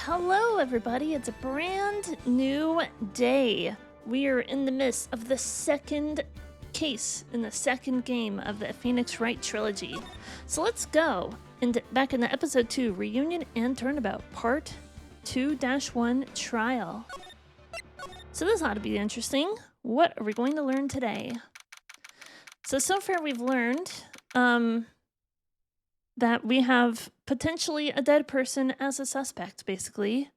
Hello, everybody. It's a brand new day. We are in the midst of the second case in the second game of the Phoenix Wright trilogy. So let's go back into episode 2, Reunion and Turnabout, part 2-1 Trial. So this ought to be interesting. What are we going to learn today? So far we've learned that we have potentially a dead person as a suspect, basically.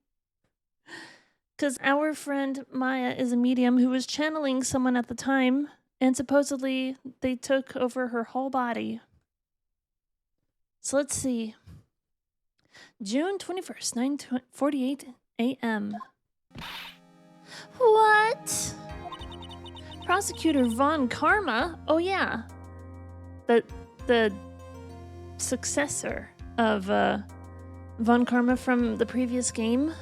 Because our friend Maya is a medium who was channeling someone at the time, and supposedly they took over her whole body. So let's see. June 21st, 9:48 a.m. What? Prosecutor Von Karma? Oh yeah. The successor of Von Karma from the previous game.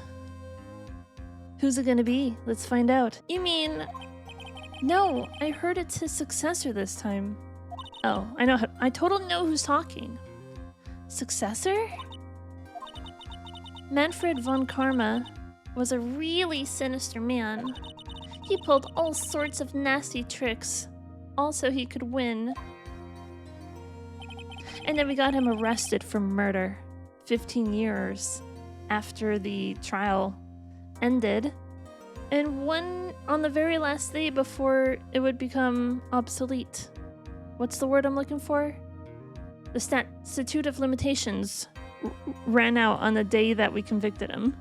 Who's it gonna be? Let's find out. You mean... No, I heard it's his successor this time. Oh, I know. I totally know who's talking. Successor? Manfred Von Karma was a really sinister man. He pulled all sorts of nasty tricks. Also, he could win. And then we got him arrested for murder 15 years after the trial ended. And one on the very last day before it would become obsolete. What's the word I'm looking for? The statute of limitations ran out on the day that we convicted him.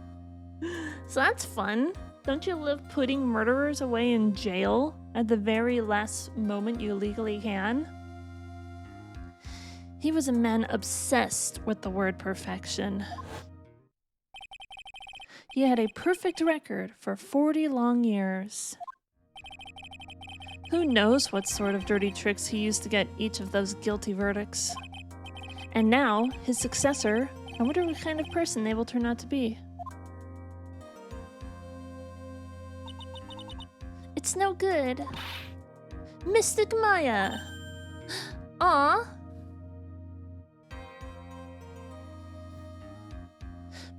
So that's fun. Don't you love putting murderers away in jail at the very last moment you legally can? He was a man obsessed with the word perfection. He had a perfect record for 40 long years. Who knows what sort of dirty tricks he used to get each of those guilty verdicts. And now, his successor, I wonder what kind of person they will turn out to be. It's no good. Mystic Maya! Aw!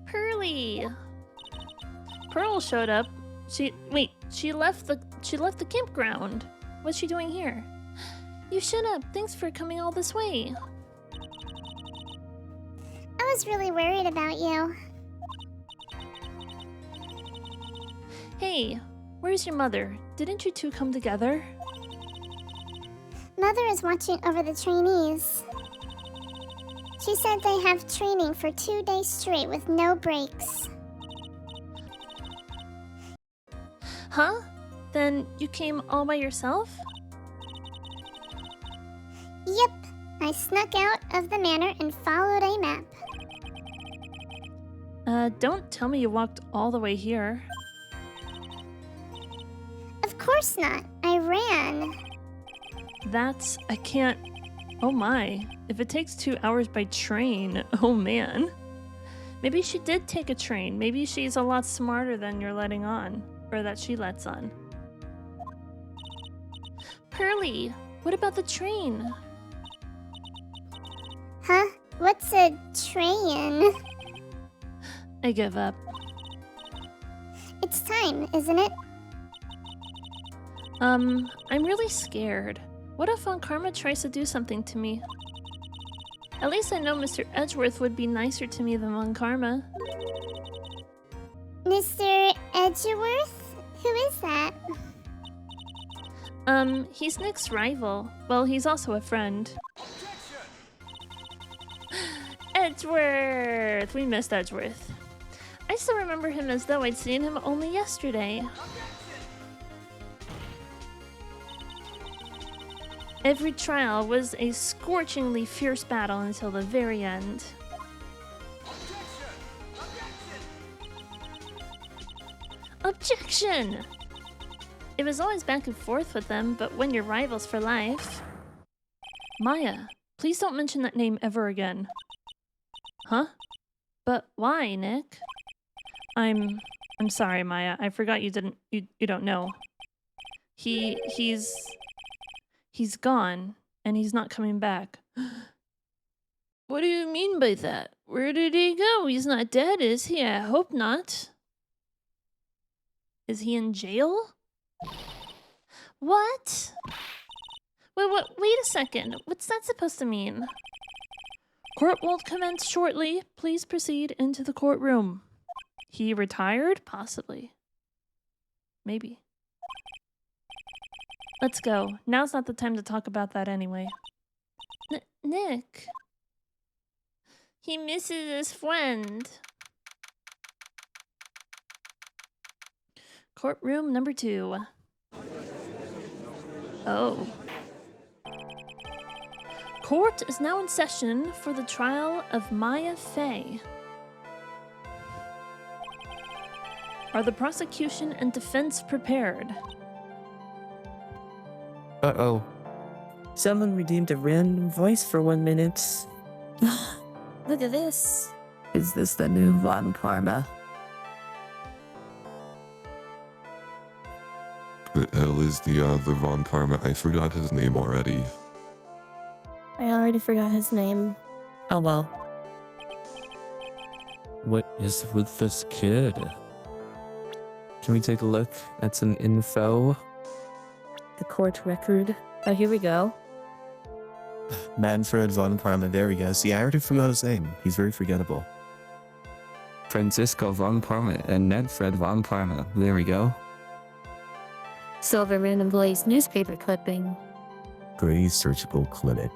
Pearly! Pearl showed up. She left the campground. What's she doing here? You shut up. Thanks for coming all this way. I was really worried about you. Hey, where's your mother? Didn't you two come together? Mother is watching over the trainees. She said they have training for 2 days straight with no breaks. Huh? Then you came all by yourself? Yep, I snuck out of the manor and followed a map. Don't tell me you walked all the way here. Of course not, I ran. I can't... Oh my. If it takes 2 hours by train, oh man. Maybe she did take a train. Maybe she's a lot smarter than you're letting on. Or that she lets on. Pearly, what about the train? Huh? What's a train? I give up. It's time, isn't it? I'm really scared. What if Von Karma tries to do something to me? At least I know Mr. Edgeworth would be nicer to me than Von Karma. Mr. Edgeworth? Who is that? He's Nick's rival. Well, he's also a friend. Edgeworth! We missed Edgeworth. I still remember him as though I'd seen him only yesterday. Every trial was a scorchingly fierce battle until the very end. Objection! It was always back and forth with them, but when you're rivals for life... Maya, please don't mention that name ever again. Huh? But why, Nick? I'm sorry, Maya. I forgot you don't know. He's gone, and he's not coming back. What do you mean by that? Where did he go? He's not dead, is he? I hope not. Is he in jail? What? Wait a second. What's that supposed to mean? Court will commence shortly. Please proceed into the courtroom. He retired? Possibly. Maybe. Let's go. Now's not the time to talk about that anyway. Nick. He misses his friend. Courtroom number 2. Oh. Court is now in session for the trial of Maya Fey. Are the prosecution and defense prepared? Uh-oh. Someone redeemed a random voice for 1 minute. Look at this. Is this the new Von Karma? The hell is the Von Karma? I forgot his name already. I already forgot his name. Oh well. What is with this kid? Can we take a look at some info? The court record. Oh, here we go. Manfred von Parma, there we go. See, I already forgot his name. He's very forgettable. Francisco von Parma and Manfred von Parma. There we go. Silver Random Blaze newspaper clipping. Gray Surgical Clinic.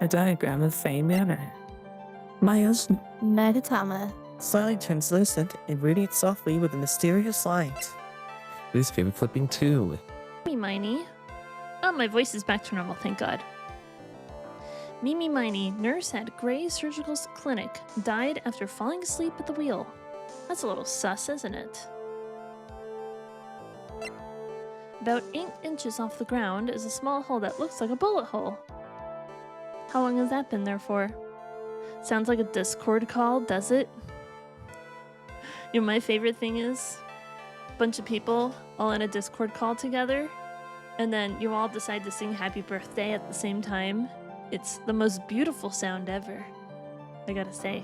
A diagram of Fey Manor. Maya's Magatama. slightly translucent and radiates softly with a mysterious light. Newspaper clipping 2. Mimi Miney. Oh, my voice is back to normal, thank God. Mimi Miney, nurse at Gray Surgical Clinic, died after falling asleep at the wheel. That's a little sus, isn't it? About 8 inches off the ground is a small hole that looks like a bullet hole. How long has that been there for? Sounds like a Discord call, does it? You know, my favorite thing is a bunch of people all in a Discord call together, and then you all decide to sing happy birthday at the same time. It's the most beautiful sound ever, I gotta say.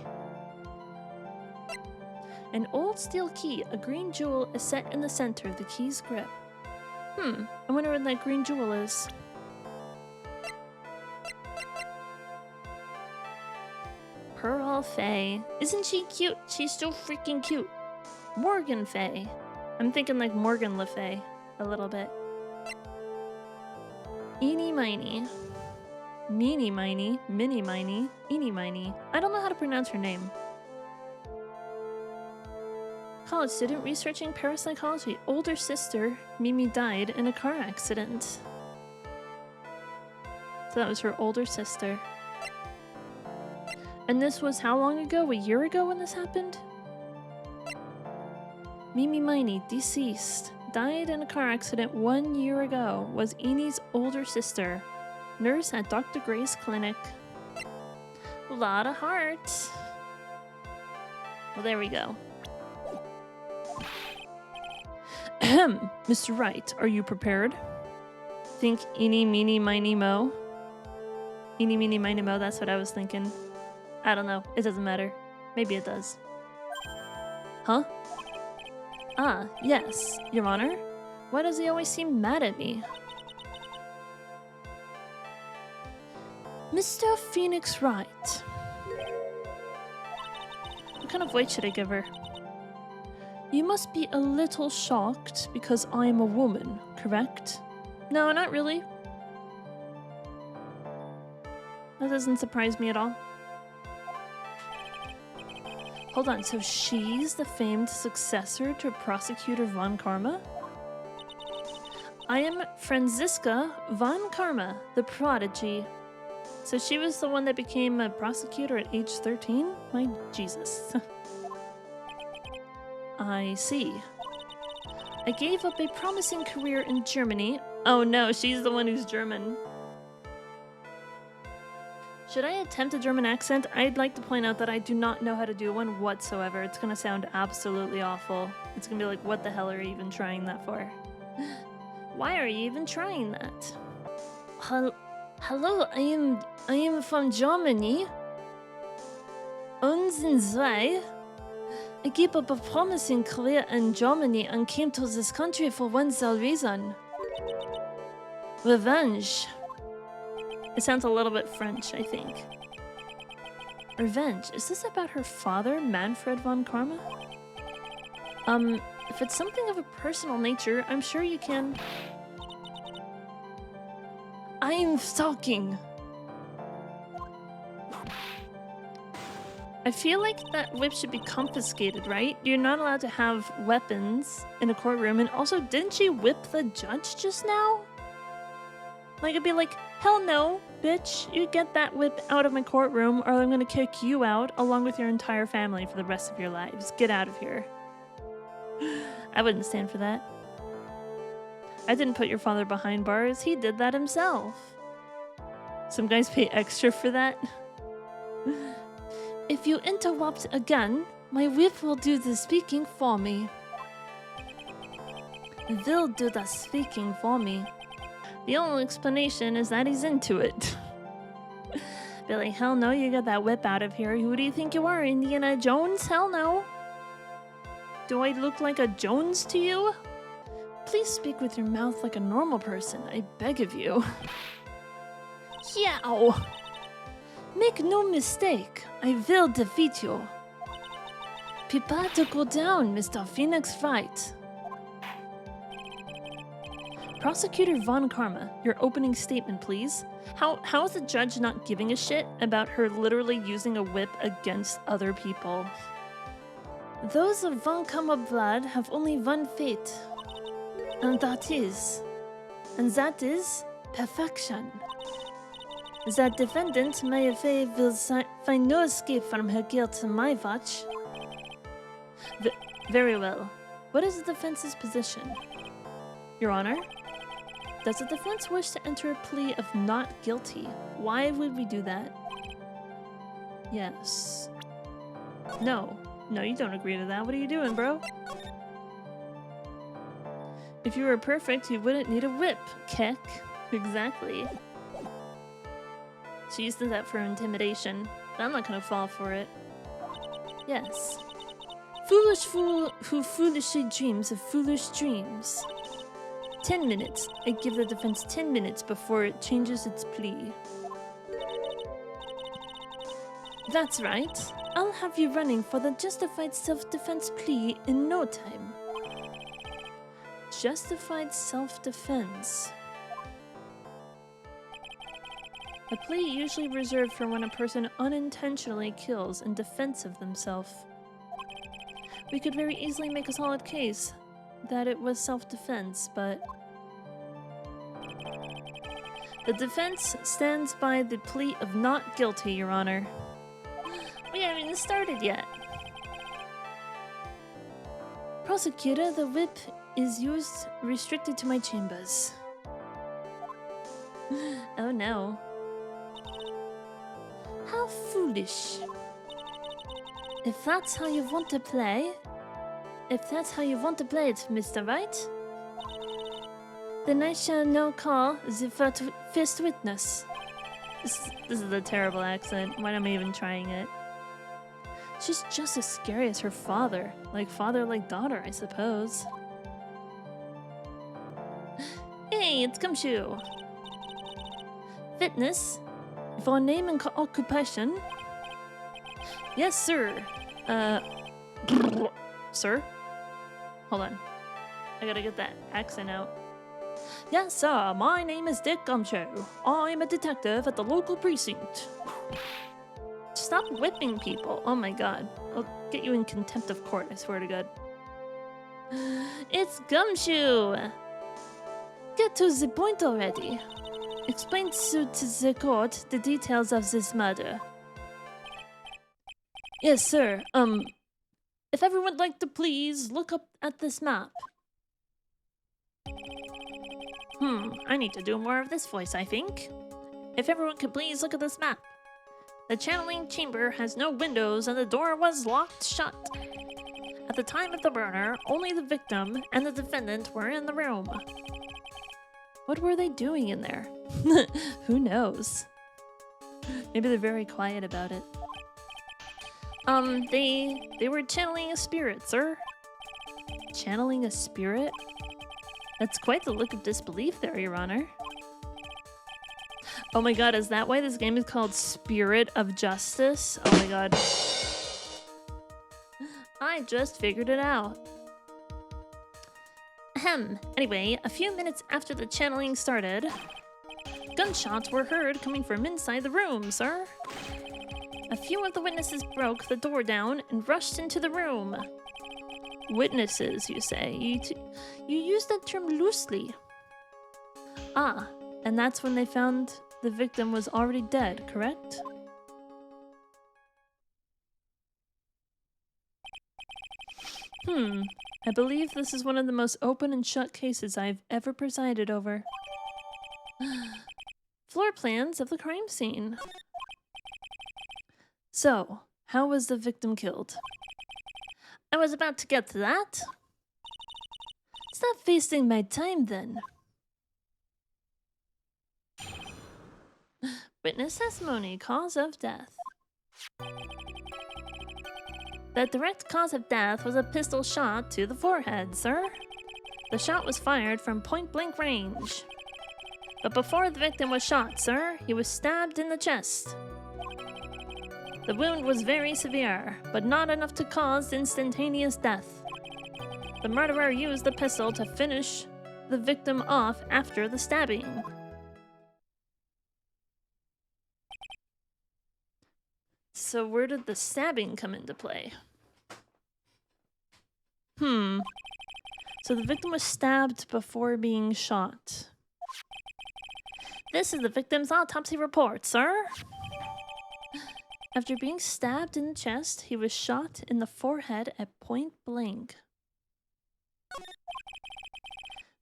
An old steel key, a green jewel, is set in the center of the key's grip. I wonder what that green jewel is. Pearl Fey. Isn't she cute? She's so freaking cute. Morgan Fey. I'm thinking like Morgan Le Fay a little bit. Eeny Miny. Meeny Miny. Mini Miny. Eeny Miny. I don't know how to pronounce her name. College student researching parapsychology. Older sister, Mimi, died in a car accident. So that was her older sister. And this was how long ago? A year ago when this happened? Mimi Miney, deceased. Died in a car accident 1 year ago. Was Eenie's older sister. Nurse at Dr. Gray's clinic. Lot of hearts. Well, there we go. Ahem. Mr. Wright, are you prepared? Think eeny, meeny, miny, mo. Eeny, meeny, miny, mo, that's what I was thinking. I don't know. It doesn't matter. Maybe it does. Huh? Ah, yes, Your Honor. Why does he always seem mad at me? Mr. Phoenix Wright. What kind of voice should I give her? You must be a little shocked because I am a woman, correct? No, not really. That doesn't surprise me at all. Hold on, so she's the famed successor to Prosecutor Von Karma? I am Franziska Von Karma, the prodigy. So she was the one that became a prosecutor at age 13? My Jesus. I see. I gave up a promising career in Germany. Oh no, she's the one who's German. Should I attempt a German accent? I'd like to point out that I do not know how to do one whatsoever. It's gonna sound absolutely awful. It's gonna be like, what the hell are you even trying that for? Why are you even trying that? Hello, I am from Germany. Und zwei. I gave up a promising career in Germany and came to this country for one sole reason. Revenge. It sounds a little bit French, I think. Revenge. Is this about her father, Manfred von Karma? If it's something of a personal nature, I'm sure you can... I'm stalking. I feel like that whip should be confiscated, right? You're not allowed to have weapons in a courtroom, and also, didn't she whip the judge just now? Like, it'd be like, hell no, bitch, you get that whip out of my courtroom, or I'm gonna kick you out, along with your entire family for the rest of your lives. Get out of here. I wouldn't stand for that. I didn't put your father behind bars, he did that himself. Some guys pay extra for that. If you interrupt again, my whip will do the speaking for me. Will do the speaking for me. The only explanation is that he's into it. Be like, hell no, you got that whip out of here. Who do you think you are, Indiana Jones? Hell no. Do I look like a Jones to you? Please speak with your mouth like a normal person, I beg of you. Yow! Make no mistake, I will defeat you. Prepare to go down, Mr. Phoenix Wright. Prosecutor Von Karma, your opening statement, please. How is the judge not giving a shit about her literally using a whip against other people? Those of Von Karma blood have only one fate. And that is perfection. The defendant, Mayave, will find no escape from her guilt on my watch. Very well. What is the defense's position? Your Honor? Does the defense wish to enter a plea of not guilty? Why would we do that? Yes. No. No, you don't agree to that. What are you doing, bro? If you were perfect, you wouldn't need a whip, Keck. Exactly. She used that for intimidation, but I'm not gonna fall for it. Yes. Foolish fool who foolishly dreams of foolish dreams. 10 minutes. I give the defense 10 minutes before it changes its plea. That's right. I'll have you running for the justified self-defense plea in no time. Justified self-defense. A plea usually reserved for when a person unintentionally kills in defense of themselves. We could very easily make a solid case that it was self-defense, but... The defense stands by the plea of not guilty, Your Honor. We haven't even started yet. Prosecutor, the whip is used restricted to my chambers. Oh no. How foolish. If that's how you want to play... If that's how you want to play it, Mr. Wright, then I shall now call the first witness. This is a terrible accent. Why am I even trying it? She's just as scary as her father. Like father, like daughter, I suppose. Hey, it's Gumshoe. Witness, for name and occupation. Yes, sir. Sir? Hold on. I gotta get that accent out. Yes, sir. My name is Dick Gumshoe. I'm a detective at the local precinct. Stop whipping people. Oh my god. I'll get you in contempt of court, I swear to god. It's Gumshoe! Get to the point already. Explain to the court the details of this murder. Yes, sir. If everyone would like to please look up at this map. I need to do more of this voice, I think. If everyone could please look at this map. The channeling chamber has no windows and the door was locked shut. At the time of the murder, only the victim and the defendant were in the room. What were they doing in there? Who knows? Maybe they're very quiet about it. They were channeling a spirit, sir. Channeling a spirit? That's quite the look of disbelief there, Your Honor. Oh my god, is that why this game is called Spirit of Justice? Oh my god. I just figured it out. Ahem. Anyway, a few minutes after the channeling started, gunshots were heard coming from inside the room, sir. A few of the witnesses broke the door down and rushed into the room. Witnesses, you say? You use that term loosely. Ah, and that's when they found the victim was already dead, correct? I believe this is one of the most open and shut cases I've ever presided over. Floor plans of the crime scene. So, how was the victim killed? I was about to get to that. Stop wasting my time then. Witness testimony, cause of death. The direct cause of death was a pistol shot to the forehead, sir. The shot was fired from point-blank range. But before the victim was shot, sir, he was stabbed in the chest. The wound was very severe, but not enough to cause instantaneous death. The murderer used the pistol to finish the victim off after the stabbing. So where did the stabbing come into play? So the victim was stabbed before being shot. This is the victim's autopsy report, sir. After being stabbed in the chest, he was shot in the forehead at point blank.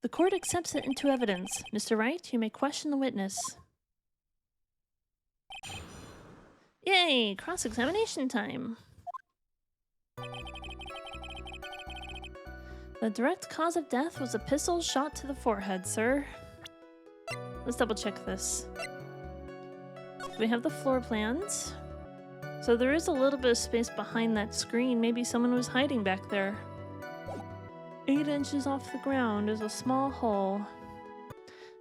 The court accepts it into evidence. Mr. Wright, you may question the witness. Yay! Cross-examination time. The direct cause of death was a pistol shot to the forehead, sir. Let's double check this. We have the floor plans. So there is a little bit of space behind that screen. Maybe someone was hiding back there. 8 inches off the ground is a small hole.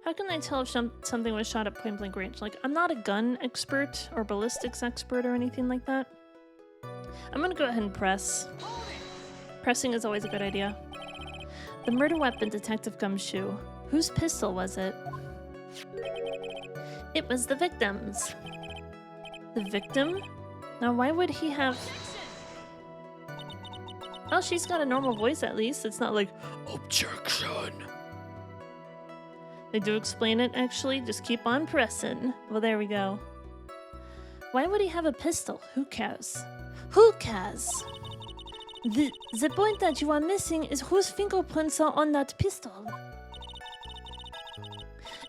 How can I tell if something was shot at point blank range? Like, I'm not a gun expert or ballistics expert or anything like that. I'm gonna go ahead and press. Pressing is always a good idea. The murder weapon, Detective Gumshoe. Whose pistol was it? It was the victim's. The victim? Now why would he have... Well, she's got a normal voice at least. It's not like, objection. They do explain it, actually. Just keep on pressing. Well, there we go. Why would he have a pistol? Who cares? Who cares? The point that you are missing is whose fingerprints are on that pistol.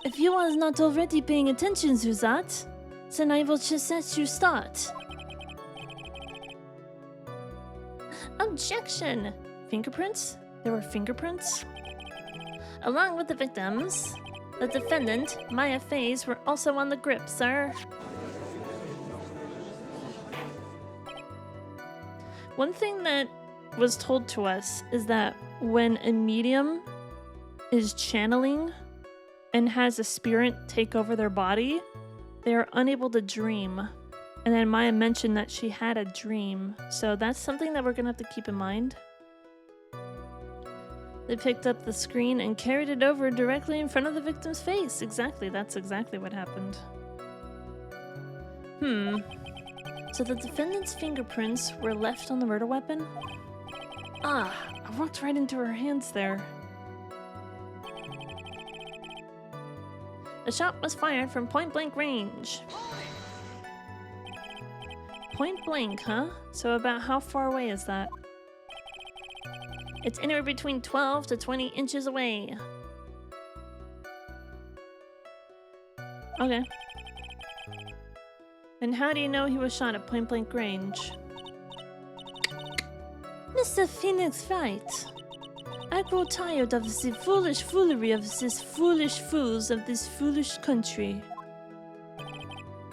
If you are not already paying attention to that, then I will just let you start. Objection! Fingerprints? There were fingerprints? Along with the victims, the defendant, Maya Faye's, were also on the grip, sir. One thing that was told to us is that when a medium is channeling and has a spirit take over their body, they are unable to dream. And then Maya mentioned that she had a dream, so that's something that we're gonna have to keep in mind. They picked up the screen and carried it over directly in front of the victim's face. Exactly, that's exactly what happened. So the defendant's fingerprints were left on the murder weapon? Ah, I walked right into her hands there. The shot was fired from point-blank range. Point blank, huh? So about how far away is that? It's anywhere between 12 to 20 inches away. Okay. And how do you know he was shot at point blank range? Mr. Phoenix Wright, I I grow tired of the foolish foolery of these foolish fools of this foolish country.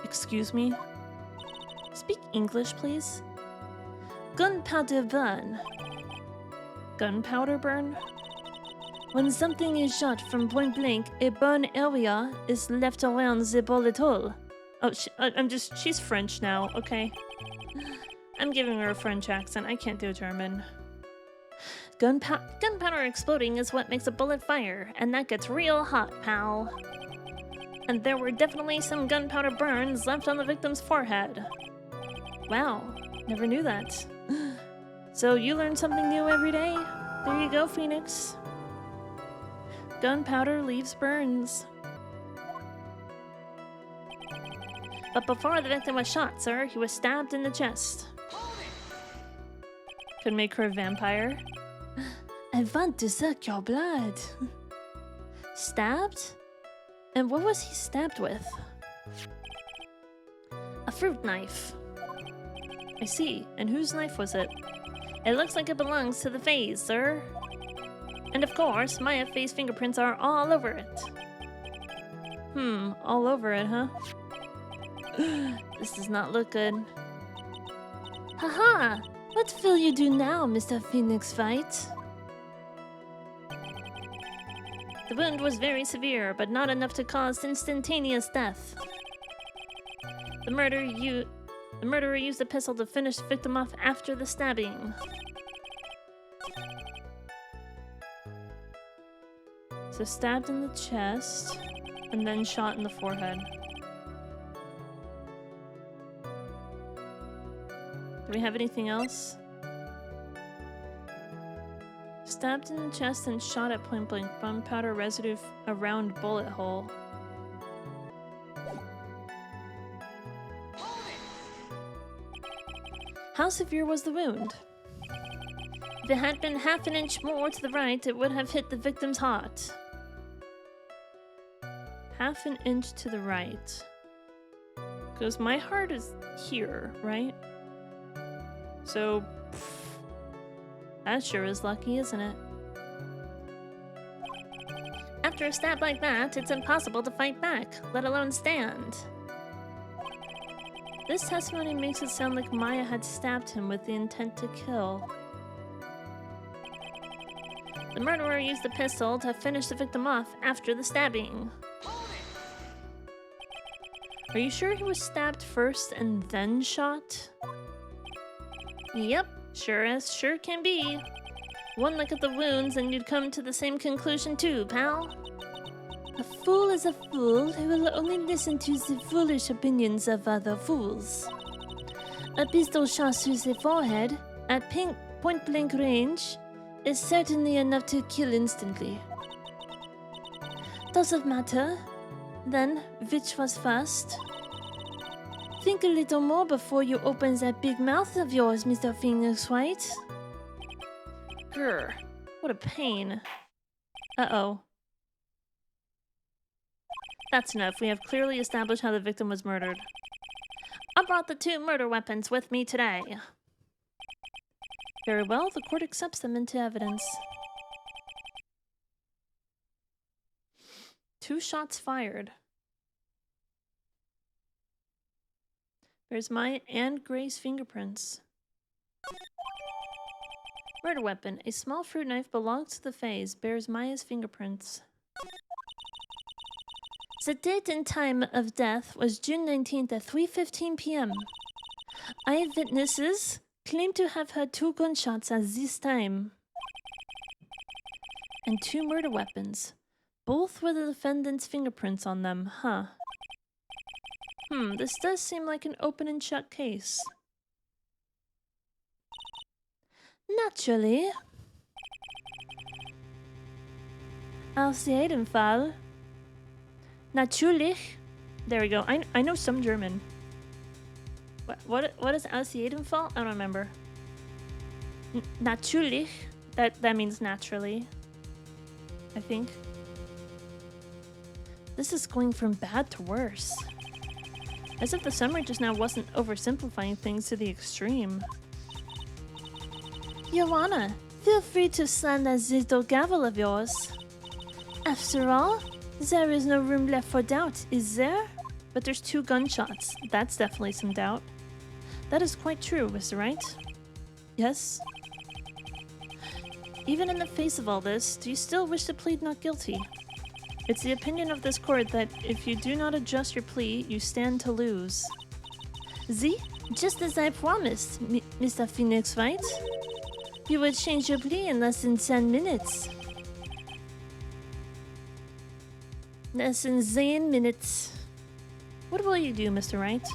Excuse me? Speak English, please. Gunpowder burn. Gunpowder burn? When something is shot from point blank, a burn area is left around the bullet hole. Oh, she's French now, okay. I'm giving her a French accent, I can't do German. Gunpowder exploding is what makes a bullet fire, and that gets real hot, pal. And there were definitely some gunpowder burns left on the victim's forehead. Wow, never knew that. So you learn something new every day. There you go, Phoenix. Gunpowder leaves burns. But before the victim was shot, sir, he was stabbed in the chest. Could make her a vampire. I want to suck your blood. Stabbed? And what was he stabbed with? A fruit knife. I see. And whose knife was it? It looks like it belongs to the Fae's, sir. And of course, Maya Fae's fingerprints are all over it. All over it, huh? This does not look good. Haha! What will you do now, Mr. Phoenix Wright? The wound was very severe, but not enough to cause instantaneous death. The murderer used a pistol to finish the victim off after the stabbing. So stabbed in the chest, and then shot in the forehead. Do we have anything else? Stabbed in the chest and shot at point blank. Gunpowder residue around bullet hole. How severe was the wound? If it had been half an inch more to the right, it would have hit the victim's heart. Half an inch to the right. Because my heart is here, right? So, that sure is lucky, isn't it? After a stab like that, it's impossible to fight back, let alone stand. This testimony makes it sound like Maya had stabbed him with the intent to kill. The murderer used the pistol to finish the victim off after the stabbing. Are you sure he was stabbed first and then shot? Yep, sure can be. One look at the wounds and you'd come to the same conclusion too, pal. A fool is a fool who will only listen to the foolish opinions of other fools. A pistol shot through the forehead at point-blank range is certainly enough to kill instantly. Doesn't matter. Then, which was first? Think a little more before you open that big mouth of yours, Mr. Phoenix Wright. Grr, what a pain. Uh-oh. That's enough. We have clearly established how the victim was murdered. I brought the 2 murder weapons with me today. Very well, the court accepts them into evidence. 2 shots fired. There's mine and Gray's fingerprints. Murder weapon. A small fruit knife belongs to the Fae's. Bears Maya's fingerprints. The date and time of death was June 19th at 3:15 p.m. Eyewitnesses claim to have heard 2 gunshots at this time. And 2 murder weapons. Both with the defendant's fingerprints on them, huh? This does seem like an open and shut case. Naturally. Auf jeden Fall. Natürlich. There we go. I know some German. What is aus jedem Fall? I don't remember. Natürlich. That means naturally. I think. This is going from bad to worse. As if the summary just now wasn't oversimplifying things to the extreme. Your Honor, Feel free to slam that little gavel of yours. After all, there is no room left for doubt, is there? But there's 2 gunshots. That's definitely some doubt. That is quite true, Mr. Wright. Yes? Even in the face of all this, do you still wish to plead not guilty? It's the opinion of this court that if you do not adjust your plea, you stand to lose. See? Just as I promised, Mr. Phoenix Wright. You would change your plea in less than 10 minutes. Less than 10 minutes. What will you do, Mr. Wright?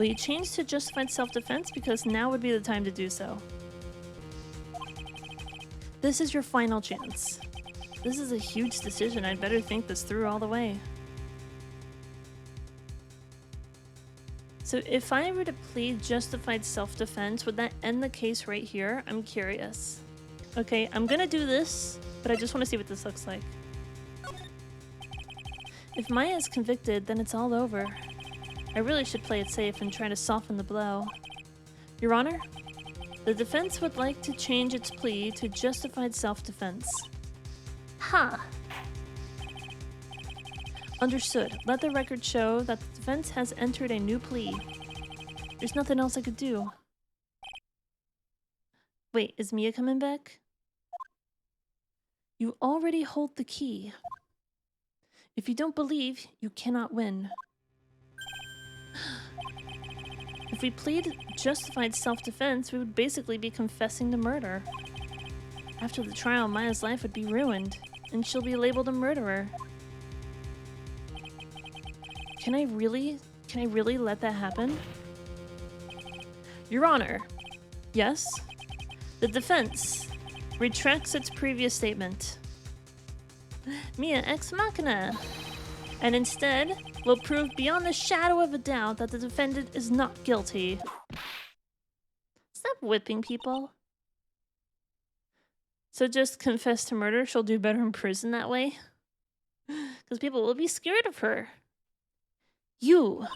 Will you change to justified self-defense? Because now would be the time to do so. This is your final chance. This is a huge decision. I'd better think this through all the way. So if I were to plead justified self-defense, would that end the case right here? I'm curious. Okay, I'm gonna do this, but I just want to see what this looks like. If Maya is convicted, then it's all over. I really should play it safe and try to soften the blow. Your Honor, the defense would like to change its plea to justified self-defense. Ha! Understood. Let the record show that the defense has entered a new plea. There's nothing else I could do. Wait, is Mia coming back? You already hold the key. If you don't believe, you cannot win. If we plead justified self-defense, we would basically be confessing the murder. After the trial, Maya's life would be ruined, and she'll be labeled a murderer. Can I really let that happen? Your Honor, yes? The defense retracts its previous statement. Mia ex machina, and instead will prove beyond the shadow of a doubt that the defendant is not guilty. Stop whipping people. So just confess to murder, she'll do better in prison that way? Because people will be scared of her. You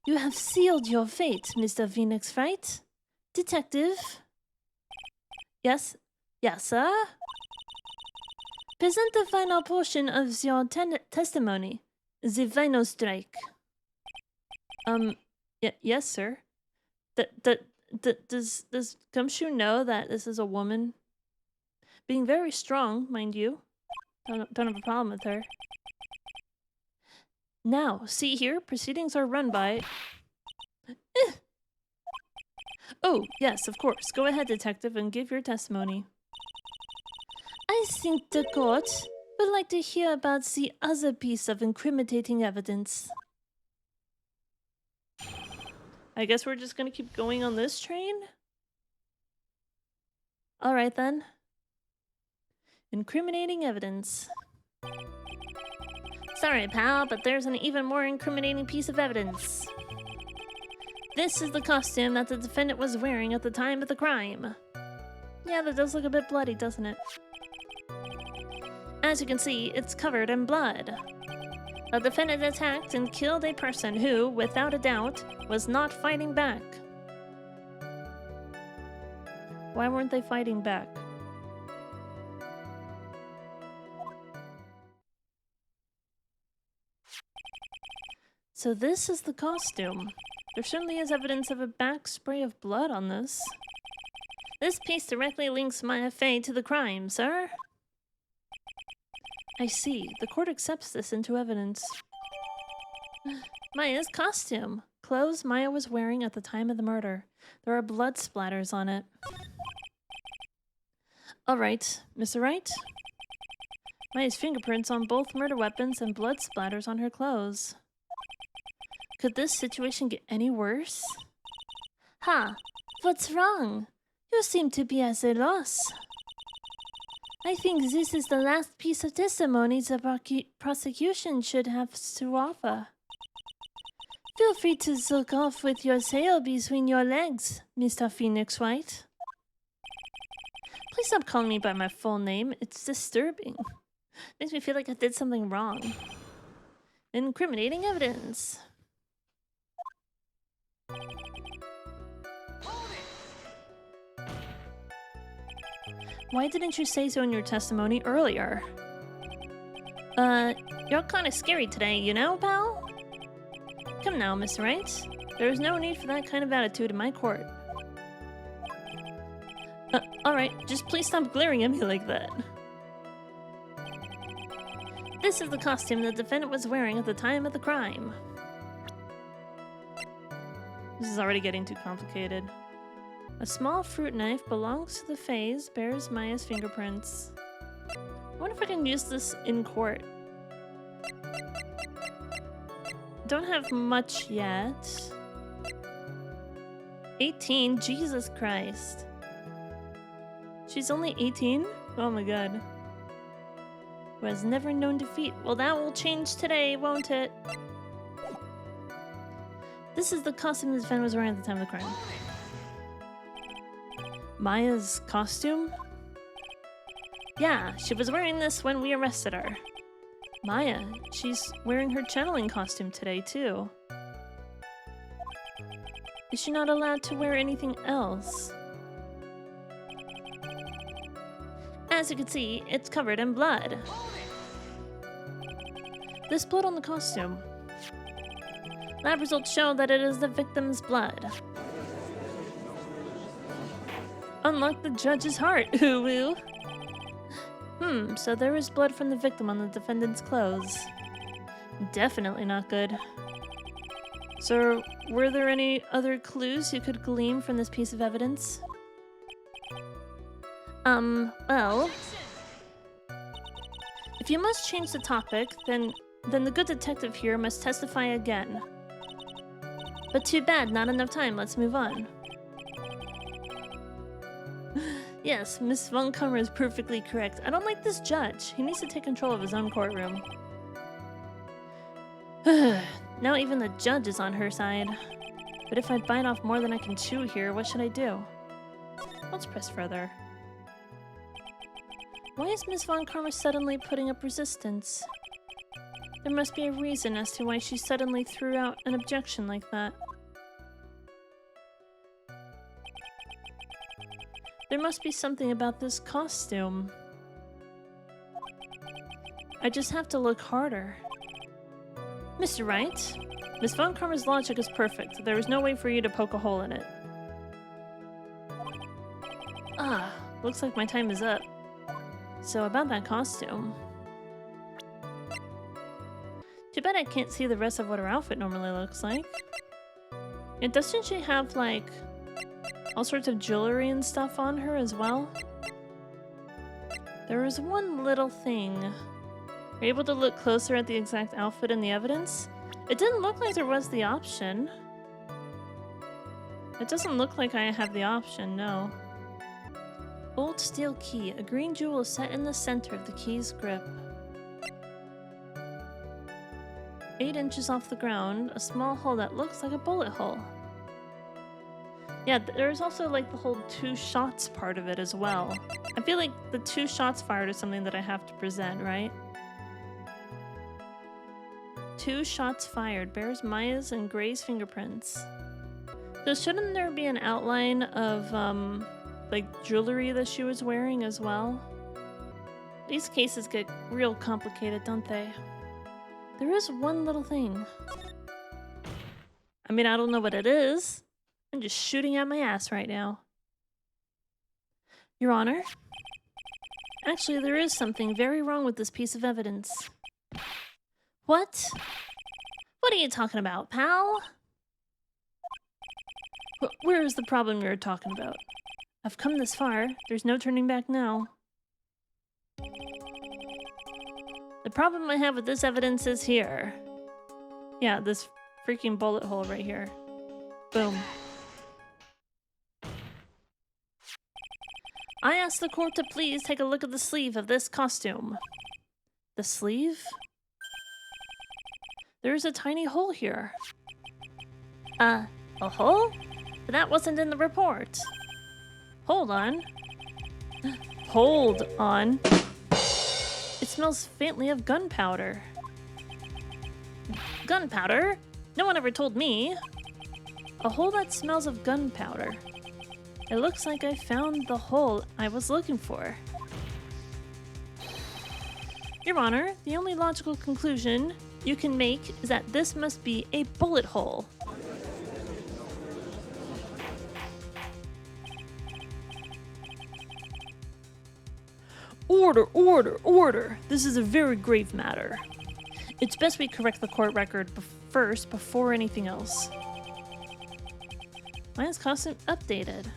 have sealed your fate, Mr. Phoenix Wright. Detective? Yes, sir? Present the final portion of your testimony. The final strike. Yes, sir. Does Gumshoe know that this is a woman? Being very strong, mind you. Don't have a problem with her. Now, see here, proceedings are run by... Oh, yes, of course. Go ahead, detective, and give your testimony. I think the court would like to hear about the other piece of incriminating evidence. I guess we're just gonna keep going on this train? Alright then. Incriminating evidence. Sorry, pal, but there's an even more incriminating piece of evidence. This is the costume that the defendant was wearing at the time of the crime. Yeah, that does look a bit bloody, doesn't it? As you can see, it's covered in blood. The defendant attacked and killed a person who, without a doubt, was not fighting back. Why weren't they fighting back? So this is the costume. There certainly is evidence of a back spray of blood on this. This piece directly links Maya Fey to the crime, sir. I see. The court accepts this into evidence. Maya's costume. Clothes Maya was wearing at the time of the murder. There are blood splatters on it. Alright, Mr. Wright. Maya's fingerprints on both murder weapons and blood splatters on her clothes. Could this situation get any worse? Ha! What's wrong? You seem to be at a loss. I think this is the last piece of testimony the prosecution should have to offer. Feel free to sulk off with your tail between your legs, Mr. Phoenix Wright. Please stop calling me by my full name. It's disturbing. Makes me feel like I did something wrong. Incriminating evidence. Why didn't you say so in your testimony earlier? You're kind of scary today, you know, pal? Come now, Mr. Wright. There's no need for that kind of attitude in my court. Alright, just please stop glaring at me like that. This is the costume the defendant was wearing at the time of the crime. This is already getting too complicated. A small fruit knife belongs to the phase, bears Maya's fingerprints. I wonder if I can use this in court. Don't have much yet. 18? Jesus Christ. She's only 18? Oh my god. Who has never known defeat. Well, that will change today, won't it? This is the costume the defendant was wearing at the time of the crime. Maya's costume? Yeah, she was wearing this when we arrested her. Maya, she's wearing her channeling costume today, too. Is she not allowed to wear anything else? As you can see, it's covered in blood. There's blood on the costume. Lab results show that it is the victim's blood. Unlock the judge's heart, woo-woo. So there is blood from the victim on the defendant's clothes. Definitely not good. So, were there any other clues you could glean from this piece of evidence? Well... If you must change the topic, then the good detective here must testify again. But too bad, not enough time, let's move on. Yes, Miss Von Kummer is perfectly correct. I don't like this judge. He needs to take control of his own courtroom. Now even the judge is on her side. But if I bite off more than I can chew here, what should I do? Let's press further. Why is Miss Von Kummer suddenly putting up resistance? There must be a reason as to why she suddenly threw out an objection like that. There must be something about this costume. I just have to look harder. Mr. Wright, Miss Von Kummer's logic is perfect. There is no way for you to poke a hole in it. Ah, looks like my time is up. So about that costume. Too bad I can't see the rest of what her outfit normally looks like. And doesn't she have, like, all sorts of jewelry and stuff on her as well? There is one little thing. Are you able to look closer at the exact outfit in the evidence? It didn't look like there was the option. It doesn't look like I have the option, no. Old steel key. A green jewel is set in the center of the key's grip. 8 inches off the ground, a small hole that looks like a bullet hole. Yeah, there's also like the whole 2 shots part of it as well. I feel like the 2 shots fired is something that I have to present, right? 2 shots fired, bears Maya's and Gray's fingerprints. So shouldn't there be an outline of, like, jewelry that she was wearing as well? These cases get real complicated, don't they? There is one little thing. I mean, I don't know what it is. I'm just shooting at my ass right now. Your Honor? Actually, there is something very wrong with this piece of evidence. What? What are you talking about, pal? Where is the problem you're talking about? I've come this far. There's no turning back now. The problem I have with this evidence is here. Yeah, this freaking bullet hole right here. Boom. I ask the court to please take a look at the sleeve of this costume. The sleeve? There's a tiny hole here. A hole? But that wasn't in the report. Hold on. Hold on. It smells faintly of gunpowder. Gunpowder? No one ever told me. A hole that smells of gunpowder. It looks like I found the hole I was looking for. Your Honor, the only logical conclusion you can make is that this must be a bullet hole. Order, order, order! This is a very grave matter. It's best we correct the court record first before anything else. Why is costume updated?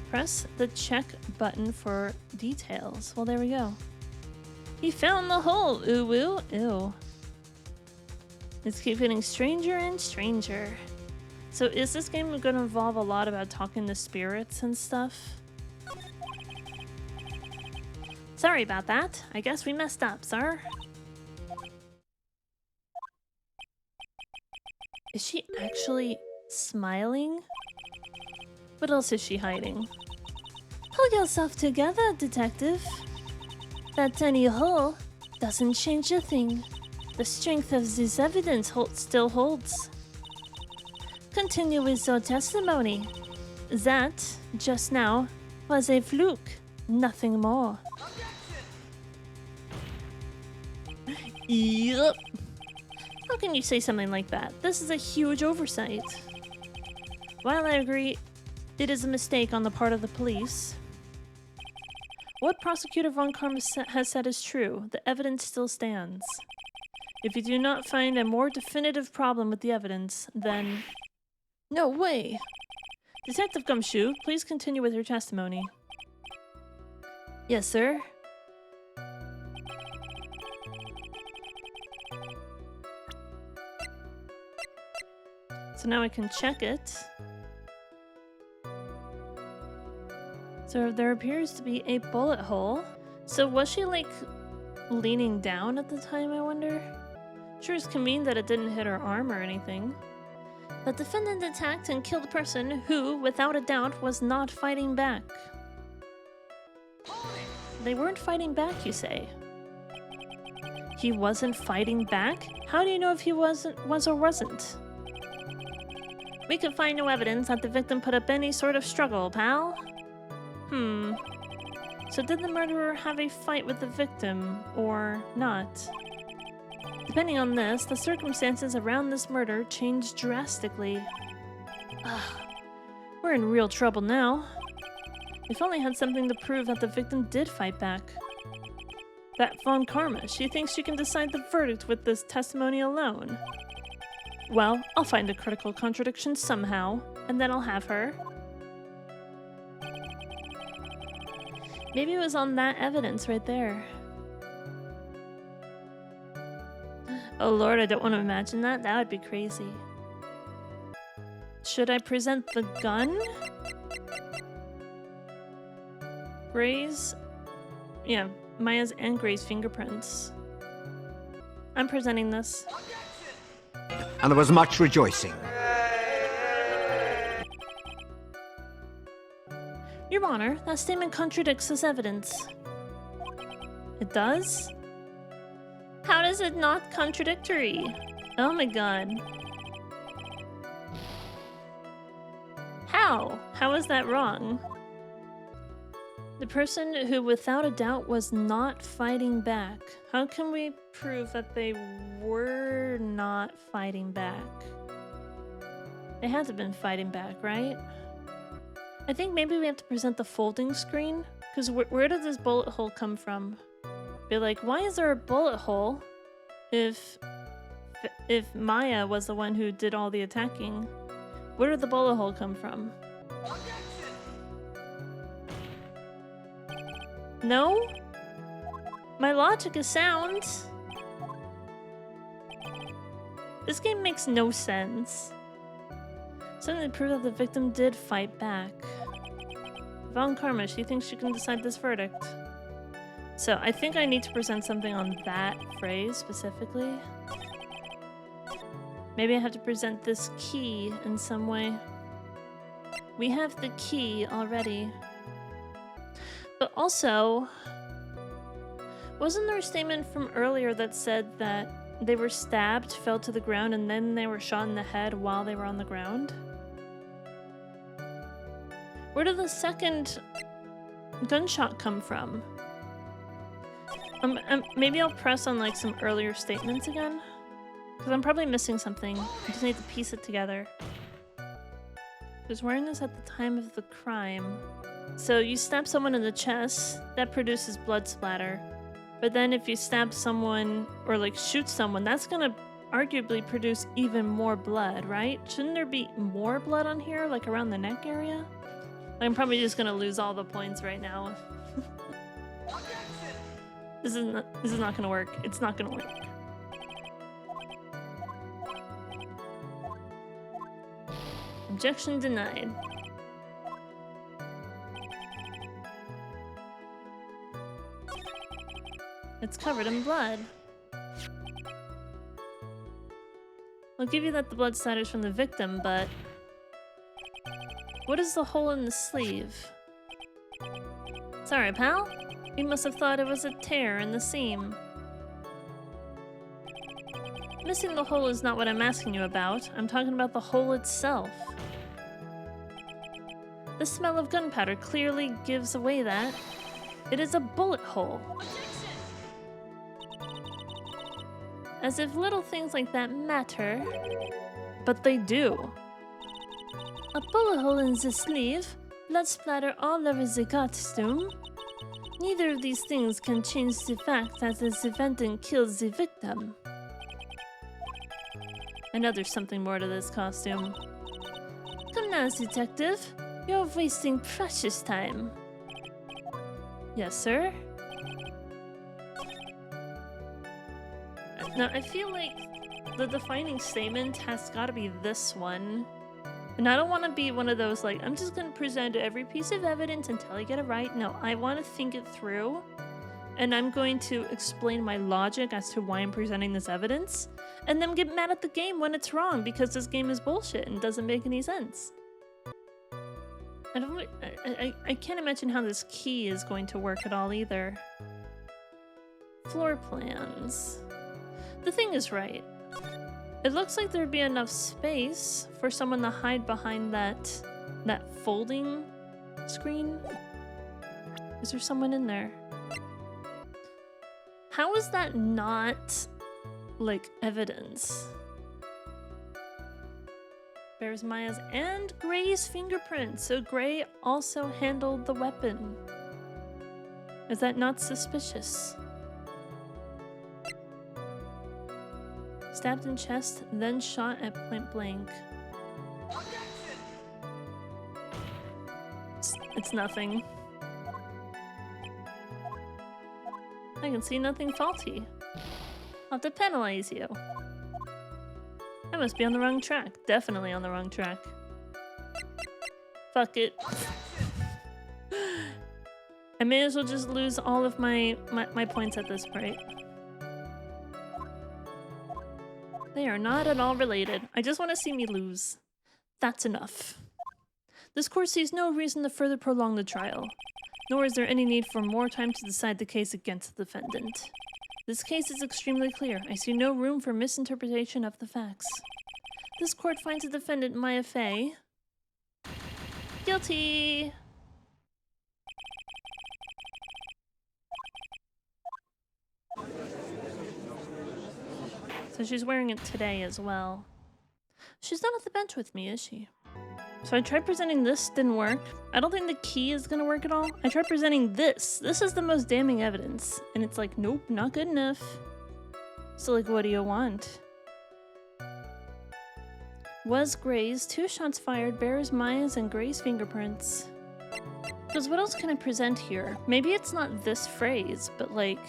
Press the check button for details. Well, there we go. He found the hole! Ooh, ooh, ew. It's keep getting stranger and stranger. So is this game going to involve a lot about talking to spirits and stuff? Sorry about that. I guess we messed up, sir. Is she actually smiling? What else is she hiding? Pull yourself together, detective. That tiny hole doesn't change a thing. The strength of this evidence still holds. Continue with your testimony. That, just now, was a fluke, nothing more. Yup. How can you say something like that? This is a huge oversight. While I agree, it is a mistake on the part of the police. What Prosecutor Von Karma has said is true. The evidence still stands. If you do not find a more definitive problem with the evidence, then... No way! Detective Gumshoe, please continue with your testimony. Yes, sir. So now I can check it. So there appears to be a bullet hole. So was she like leaning down at the time, I wonder? Sure as can mean that it didn't hit her arm or anything. The defendant attacked and killed a person who, without a doubt, was not fighting back. They weren't fighting back, you say? He wasn't fighting back? How do you know if he was or wasn't? We could find no evidence that the victim put up any sort of struggle, pal. So did the murderer have a fight with the victim, or not? Depending on this, the circumstances around this murder changed drastically. Ugh. We're in real trouble now. If only had something to prove that the victim did fight back. That Von Karma, she thinks she can decide the verdict with this testimony alone. Well, I'll find a critical contradiction somehow, and then I'll have her. Maybe it was on that evidence right there. Oh lord, I don't want to imagine that. That would be crazy. Should I present the gun? Gray's? Yeah, Maya's and Gray's fingerprints. I'm presenting this. And there was much rejoicing. Your Honor, that statement contradicts this evidence. It does? How does it not contradictory? Oh my god. How? How is that wrong? The person who without a doubt was not fighting back. How can we prove that they were not fighting back? They had to have been fighting back, right? I think maybe we have to present the folding screen. Because where did this bullet hole come from? Be like, why is there a bullet hole if Maya was the one who did all the attacking? Where did the bullet hole come from? No? My logic is sound. This game makes no sense. Something to prove that the victim did fight back. Von Karma, she thinks she can decide this verdict. So I think I need to present something on that phrase specifically. Maybe I have to present this key in some way. We have the key already. But also, wasn't there a statement from earlier that said that they were stabbed, fell to the ground, and then they were shot in the head while they were on the ground? Where did the second gunshot come from? Maybe I'll press on like some earlier statements again, because I'm probably missing something. I just need to piece it together. He was wearing this at the time of the crime. So you stab someone in the chest, that produces blood splatter. But then if you stab someone or like shoot someone, that's gonna arguably produce even more blood, right? Shouldn't there be more blood on here, like around the neck area? I'm probably just gonna lose all the points right now. This is not gonna work. It's not gonna work. Objection denied. It's covered in blood. I'll give you that the blood splatters from the victim, but what is the hole in the sleeve? Sorry, pal. You must have thought it was a tear in the seam. Missing the hole is not what I'm asking you about. I'm talking about the hole itself. The smell of gunpowder clearly gives away that it is a bullet hole. As if little things like that matter, but they do. A bullet hole in the sleeve, blood splatter all over the costume. Neither of these things can change the fact that the defendant kills the victim. I know there's something more to this costume. Come now, detective. You're wasting precious time. Yes, sir? Now, I feel like the defining statement has got to be this one. And I don't want to be one of those, like, I'm just going to present every piece of evidence until I get it right. No, I want to think it through. And I'm going to explain my logic as to why I'm presenting this evidence. And then get mad at the game when it's wrong, because this game is bullshit and doesn't make any sense. I can't imagine how this key is going to work at all either. Floor plans. The thing is right. It looks like there'd be enough space for someone to hide behind that folding screen. Is there someone in there? How is that not, like, evidence? There's Maya's and Gray's fingerprints, so Gray also handled the weapon. Is that not suspicious? Stabbed in chest, then shot at point blank. It's nothing. I can see nothing faulty. I'll have to penalize you. I must be on the wrong track. Definitely on the wrong track. Fuck it. I may as well just lose all of my points at this point. They are not at all related. I just want to see me lose. That's enough. This court sees no reason to further prolong the trial, nor is there any need for more time to decide the case against the defendant. This case is extremely clear. I see no room for misinterpretation of the facts. This court finds the defendant, Maya Fey, guilty. So she's wearing it today as well. She's not at the bench with me, is she? So I tried presenting this, didn't work. I don't think the key is gonna work at all. I tried presenting this. This is the most damning evidence. And it's like, nope, not good enough. So like, what do you want? Was Gray's, 2 shots fired, bears Maya's and Gray's fingerprints. Because what else can I present here? Maybe it's not this phrase, but like...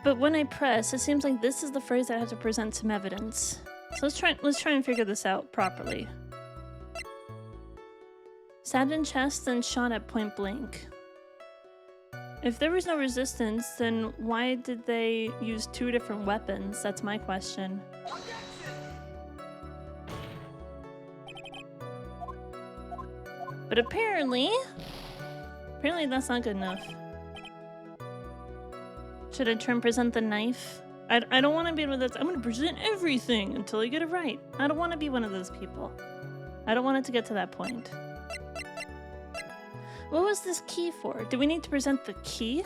But when I press, it seems like this is the phrase I have to present some evidence. So let's try and figure this out properly. Stabbed in chest and shot at point blank. If there was no resistance, then why did they use 2 different weapons? That's my question. But apparently that's not good enough. Should I try and present the knife? I don't want to be one of those, I'm going to present everything until I get it right. I don't want to be one of those people. I don't want it to get to that point. What was this key for? Do we need to present the key?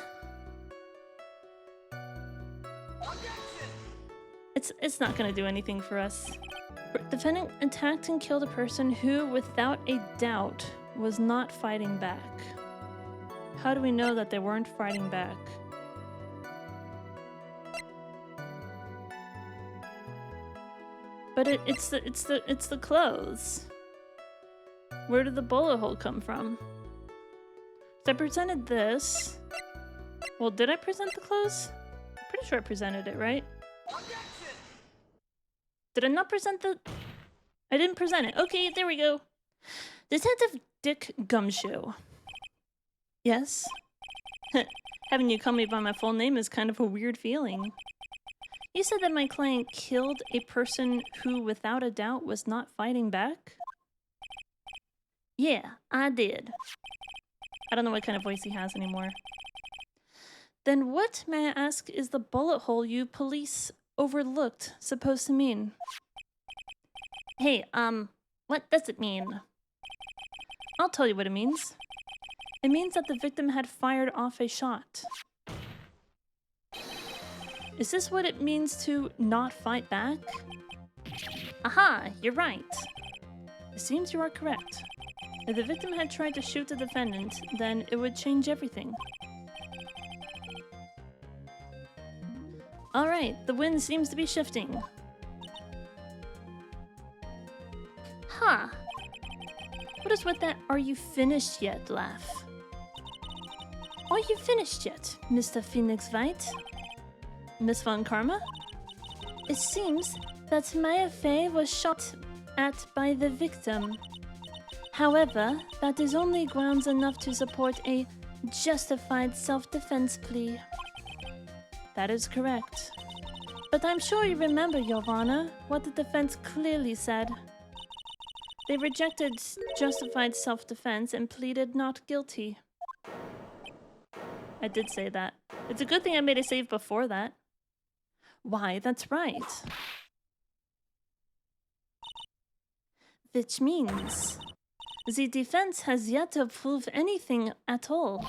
It's not gonna do anything for us. Defendant attacked and killed a person who, without a doubt, was not fighting back. How do we know that they weren't fighting back? But it's the clothes. Where did the bullet hole come from? So I presented this. Well, did I present the clothes? I'm pretty sure I presented it, right? Did I not present the... I didn't present it. Okay, there we go. Detective Dick Gumshoe. Yes? Having you call me by my full name is kind of a weird feeling. You said that my client killed a person who, without a doubt, was not fighting back? Yeah, I did. I don't know what kind of voice he has anymore. Then what, may I ask, is the bullet hole you police overlooked supposed to mean? Hey, what does it mean? I'll tell you what it means. It means that the victim had fired off a shot. Is this what it means to not fight back? Aha, you're right. It seems you are correct. If the victim had tried to shoot the defendant, then it would change everything. Alright, the wind seems to be shifting. Huh. What is with that "are you finished yet" laugh? Are you finished yet, Mr. Phoenix White? Miss Von Karma? It seems that Maya Fey was shot at by the victim. However, that is only grounds enough to support a justified self-defense plea. That is correct. But I'm sure you remember, Your Honor, what the defense clearly said. They rejected justified self-defense and pleaded not guilty. I did say that. It's a good thing I made a save before that. Why, that's right. Which means the defense has yet to prove anything at all.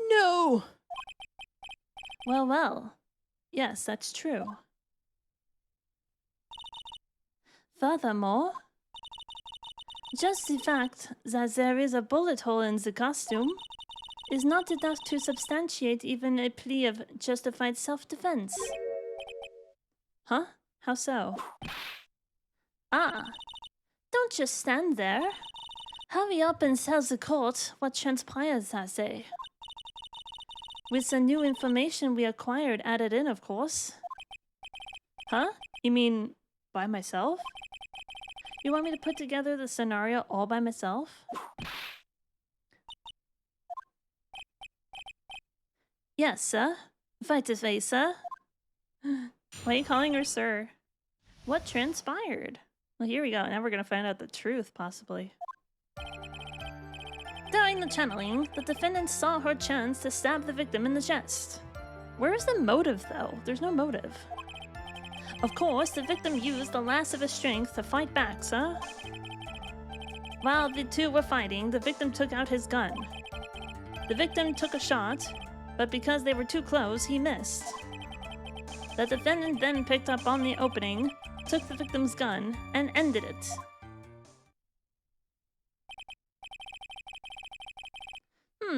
No! Well, well. Yes, that's true. Furthermore, just the fact that there is a bullet hole in the costume is not enough to substantiate even a plea of justified self-defense. Huh? How so? Ah, don't just stand there. Hurry up and tell the court what transpires, I say. With the new information we acquired added in, of course. Huh? You mean by myself? You want me to put together the scenario all by myself? Yes, sir. Fight to face, sir. Why are you calling her sir? What transpired? Well, here we go. Now we're gonna find out the truth, possibly. During the channeling, the defendant saw her chance to stab the victim in the chest. Where's the motive, though? There's no motive. Of course, the victim used the last of his strength to fight back, sir. While the two were fighting, the victim took out his gun. The victim took a shot, but because they were too close, he missed. The defendant then picked up on the opening, took the victim's gun, and ended it.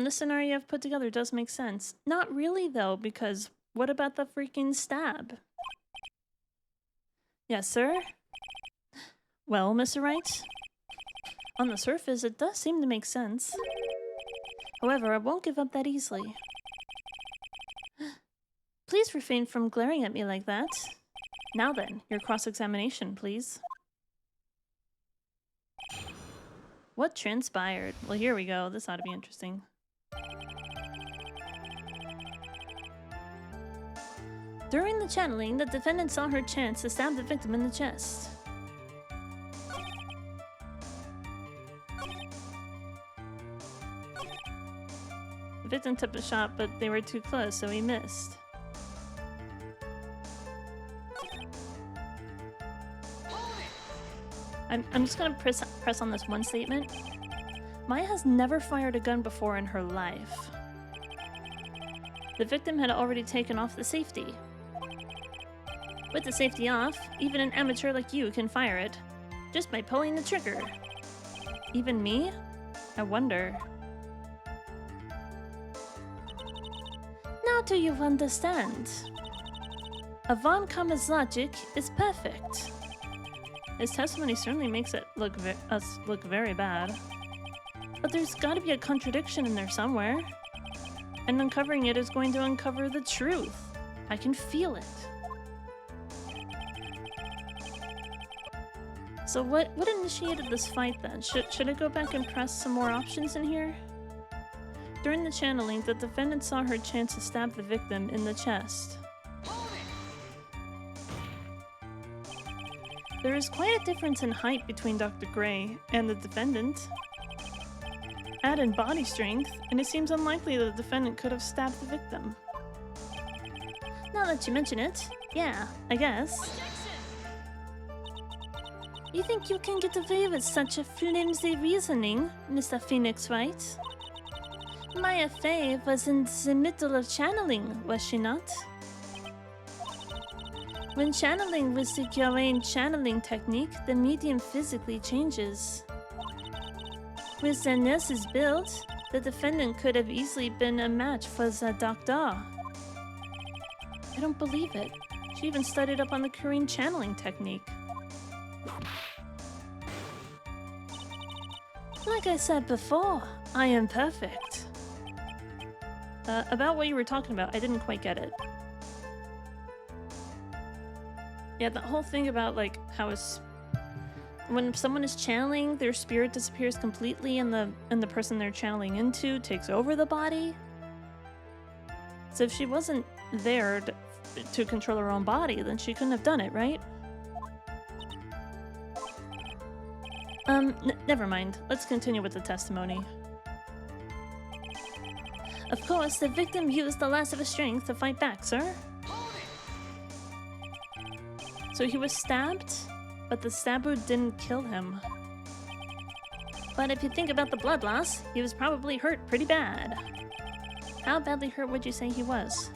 The scenario I've put together does make sense. Not really, though, because what about the freaking stab? Yes, sir? Well, Mr. Wright? On the surface, it does seem to make sense. However, I won't give up that easily. Please refrain from glaring at me like that. Now then, your cross-examination, please. What transpired? Well, here we go. This ought to be interesting. During the channeling, the defendant saw her chance to stab the victim in the chest. The victim took a shot, but they were too close, so he missed. I'm just gonna press on this one statement. Maya has never fired a gun before in her life. The victim had already taken off the safety. With the safety off, even an amateur like you can fire it, just by pulling the trigger. Even me? I wonder. Now do you understand? Von Kammer's logic is perfect. His testimony certainly makes it us look very bad. But there's gotta be a contradiction in there somewhere. And uncovering it is going to uncover the truth. I can feel it. So what initiated this fight then? Should I go back and press some more options in here? During the channeling, the defendant saw her chance to stab the victim in the chest. There is quite a difference in height between Dr. Gray and the defendant. Add in body strength, and it seems unlikely that the defendant could have stabbed the victim. Now that you mention it, yeah, I guess. You think you can get away with such a flimsy reasoning, Mr. Phoenix, right? Maya Fey was in the middle of channeling, was she not? When channeling with the Gyorain channeling technique, the medium physically changes. With the nurse's build, the defendant could have easily been a match for the doctor. I don't believe it. She even studied up on the Korean channeling technique. Like I said before, I am perfect. About what you were talking about, I didn't quite get it. Yeah, the whole thing about like how when someone is channeling, their spirit disappears completely and the person they're channeling into takes over the body. So if she wasn't there to control her own body, then she couldn't have done it, right? Never mind. Let's continue with the testimony. Of course, the victim used the last of his strength to fight back, sir. So he was stabbed, but the stab wound didn't kill him. But if you think about the blood loss, he was probably hurt pretty bad. How badly hurt would you say he was?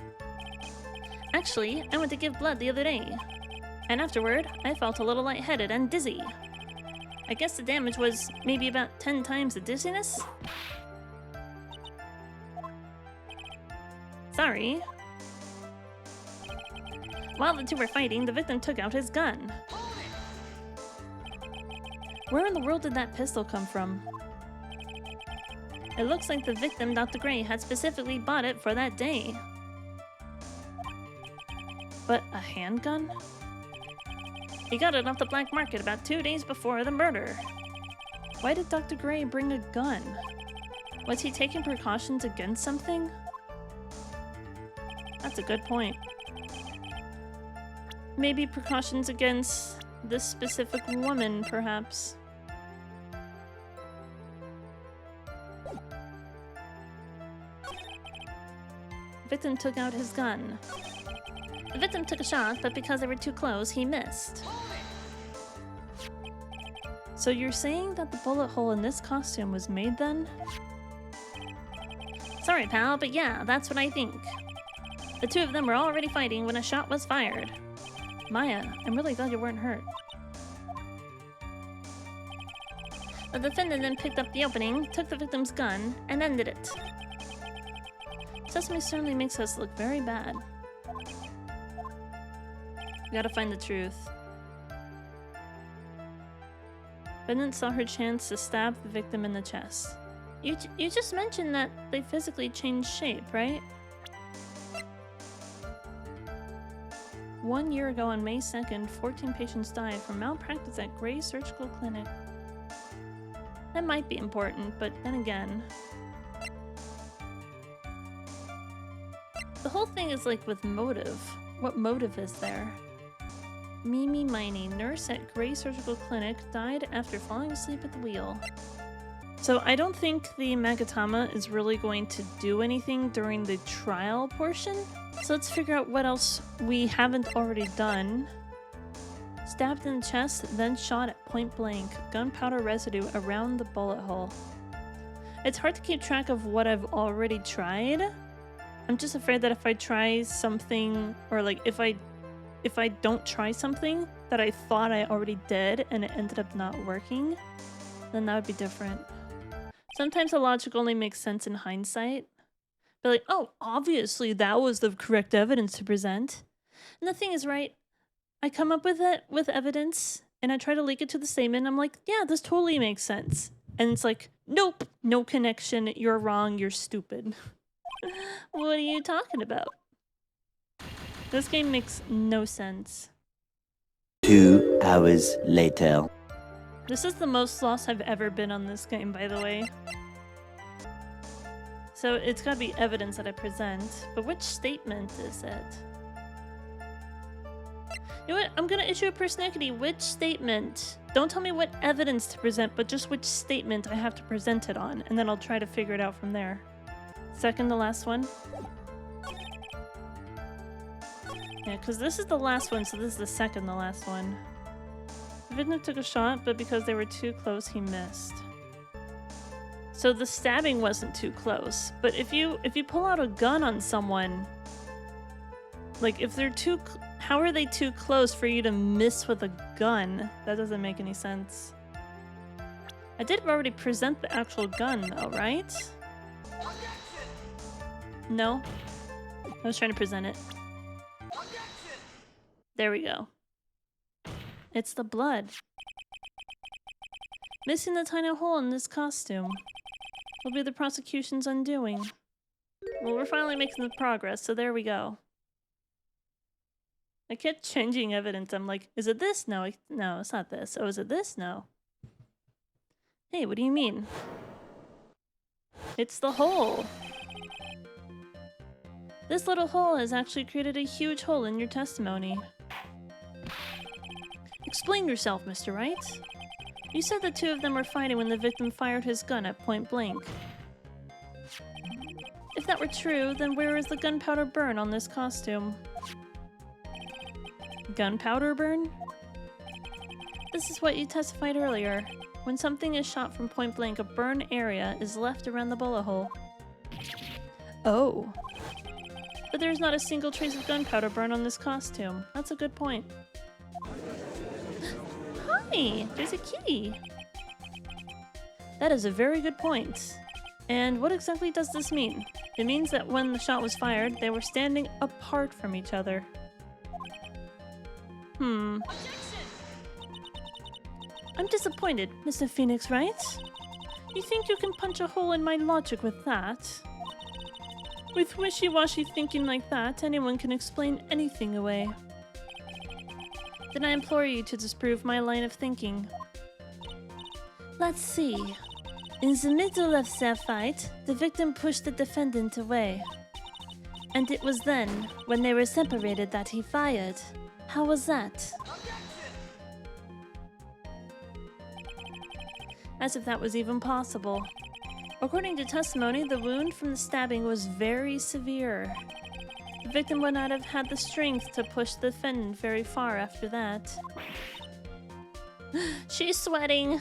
Actually, I went to give blood the other day, and afterward, I felt a little lightheaded and dizzy. I guess the damage was maybe about 10 times the dizziness? Sorry. While the two were fighting, the victim took out his gun. Where in the world did that pistol come from? It looks like the victim, Dr. Gray, had specifically bought it for that day. But a handgun? He got it off the black market about 2 days before the murder. Why did Dr. Gray bring a gun? Was he taking precautions against something? That's a good point. Maybe precautions against this specific woman, perhaps. The victim took out his gun. The victim took a shot, but because they were too close, he missed. So you're saying that the bullet hole in this costume was made then? Sorry, pal, but yeah, that's what I think. The two of them were already fighting when a shot was fired. Maya, I'm really glad you weren't hurt. The defendant then picked up the opening, took the victim's gun, and ended it. Sesame certainly makes us look very bad. We gotta find the truth. Defendant saw her chance to stab the victim in the chest. You just mentioned that they physically changed shape, right? 1 year ago on May 2nd, 14 patients died from malpractice at Gray Surgical Clinic. That might be important, but then again... The whole thing is like with motive. What motive is there? Mimi Miney, nurse at Gray Surgical Clinic, died after falling asleep at the wheel. So I don't think the Magatama is really going to do anything during the trial portion. So let's figure out what else we haven't already done. Stabbed in the chest, then shot at point blank. Gunpowder residue around the bullet hole. It's hard to keep track of what I've already tried. I'm just afraid that if I try something, or like if I don't try something that I thought I already did and it ended up not working, then that would be different. Sometimes the logic only makes sense in hindsight. But like, oh, obviously that was the correct evidence to present. And the thing is, right, I come up with it with evidence and I try to link it to the statement. I'm like, yeah, this totally makes sense. And it's like, nope, no connection. You're wrong. You're stupid. What are you talking about? This game makes no sense. 2 hours later. This is the most lost I've ever been on this game, by the way. So it's gotta be evidence that I present. But which statement is it? You know what? I'm gonna issue a personality. Which statement? Don't tell me what evidence to present, but just which statement I have to present it on. And then I'll try to figure it out from there. Second to last one. Yeah, because this is the last one, so this is the second to last one. The victim took a shot, but because they were too close, he missed. So the stabbing wasn't too close. But if you pull out a gun on someone, like if they're too, how are they too close for you to miss with a gun? That doesn't make any sense. I did already present the actual gun, though, right? No, I was trying to present it. There we go. It's the blood. Missing the tiny hole in this costume will be the prosecution's undoing. Well, we're finally making the progress, so there we go. I kept changing evidence. I'm like, is it this? No, no, it's not this. Oh, is it this? No. Hey, what do you mean? It's the hole. This little hole has actually created a huge hole in your testimony. Explain yourself, Mr. Wright. You said the two of them were fighting when the victim fired his gun at point blank. If that were true, then where is the gunpowder burn on this costume? Gunpowder burn? This is what you testified earlier. When something is shot from point blank, a burn area is left around the bullet hole. Oh. But there's not a single trace of gunpowder burn on this costume. That's a good point. Hi, there's a kitty. That is a very good point. And what exactly does this mean? It means that when the shot was fired, they were standing apart from each other. I'm disappointed, Mr. Phoenix Wright. You think you can punch a hole in my logic with that? With wishy-washy thinking like that, anyone can explain anything away. Then I implore you to disprove my line of thinking. Let's see. In the middle of their fight, the victim pushed the defendant away. And it was then, when they were separated, that he fired. How was that? As if that was even possible. According to testimony, the wound from the stabbing was very severe. The victim would not have had the strength to push the defendant very far after that. She's sweating.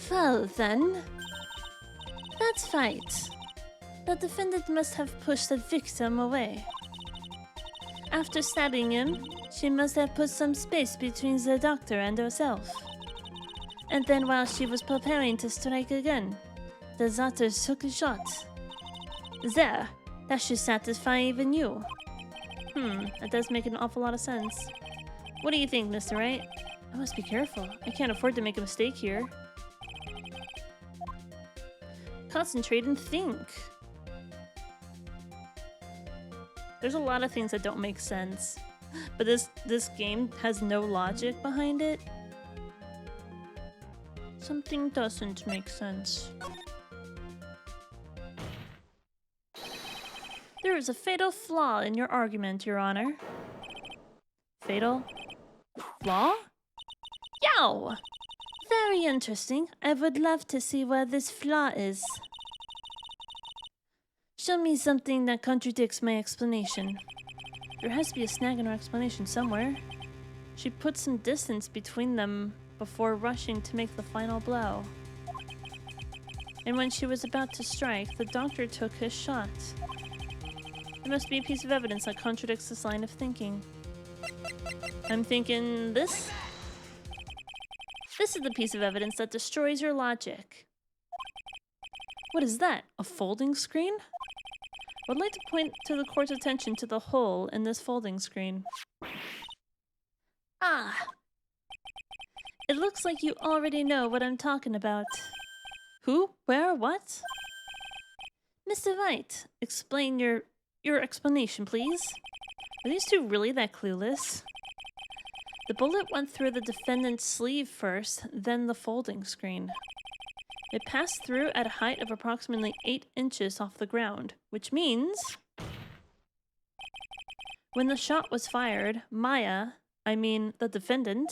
Well then, let's fight. The defendant must have pushed the victim away. After stabbing him, she must have put some space between the doctor and herself. And then while she was preparing to strike again, the doctor took a shot. There, that should satisfy even you. That does make an awful lot of sense. What do you think, Mr. Wright? I must be careful. I can't afford to make a mistake here. Concentrate and think. There's a lot of things that don't make sense, but this game has no logic behind it. Something doesn't make sense. There is a fatal flaw in your argument, Your Honor. Fatal flaw? Yow! Very interesting. I would love to see where this flaw is. Show me something that contradicts my explanation. There has to be a snag in her explanation somewhere. She put some distance between them before rushing to make the final blow. And when she was about to strike, the doctor took his shot. There must be a piece of evidence that contradicts this line of thinking. I'm thinking this? This is the piece of evidence that destroys your logic. What is that? A folding screen? I would like to point to the court's attention to the hole in this folding screen. Ah! It looks like you already know what I'm talking about. Who? Where? What? Mr. White, explain your explanation, please. Are these two really that clueless? The bullet went through the defendant's sleeve first, then the folding screen. It passed through at a height of approximately 8 inches off the ground, which means... When the shot was fired, Maya, the defendant,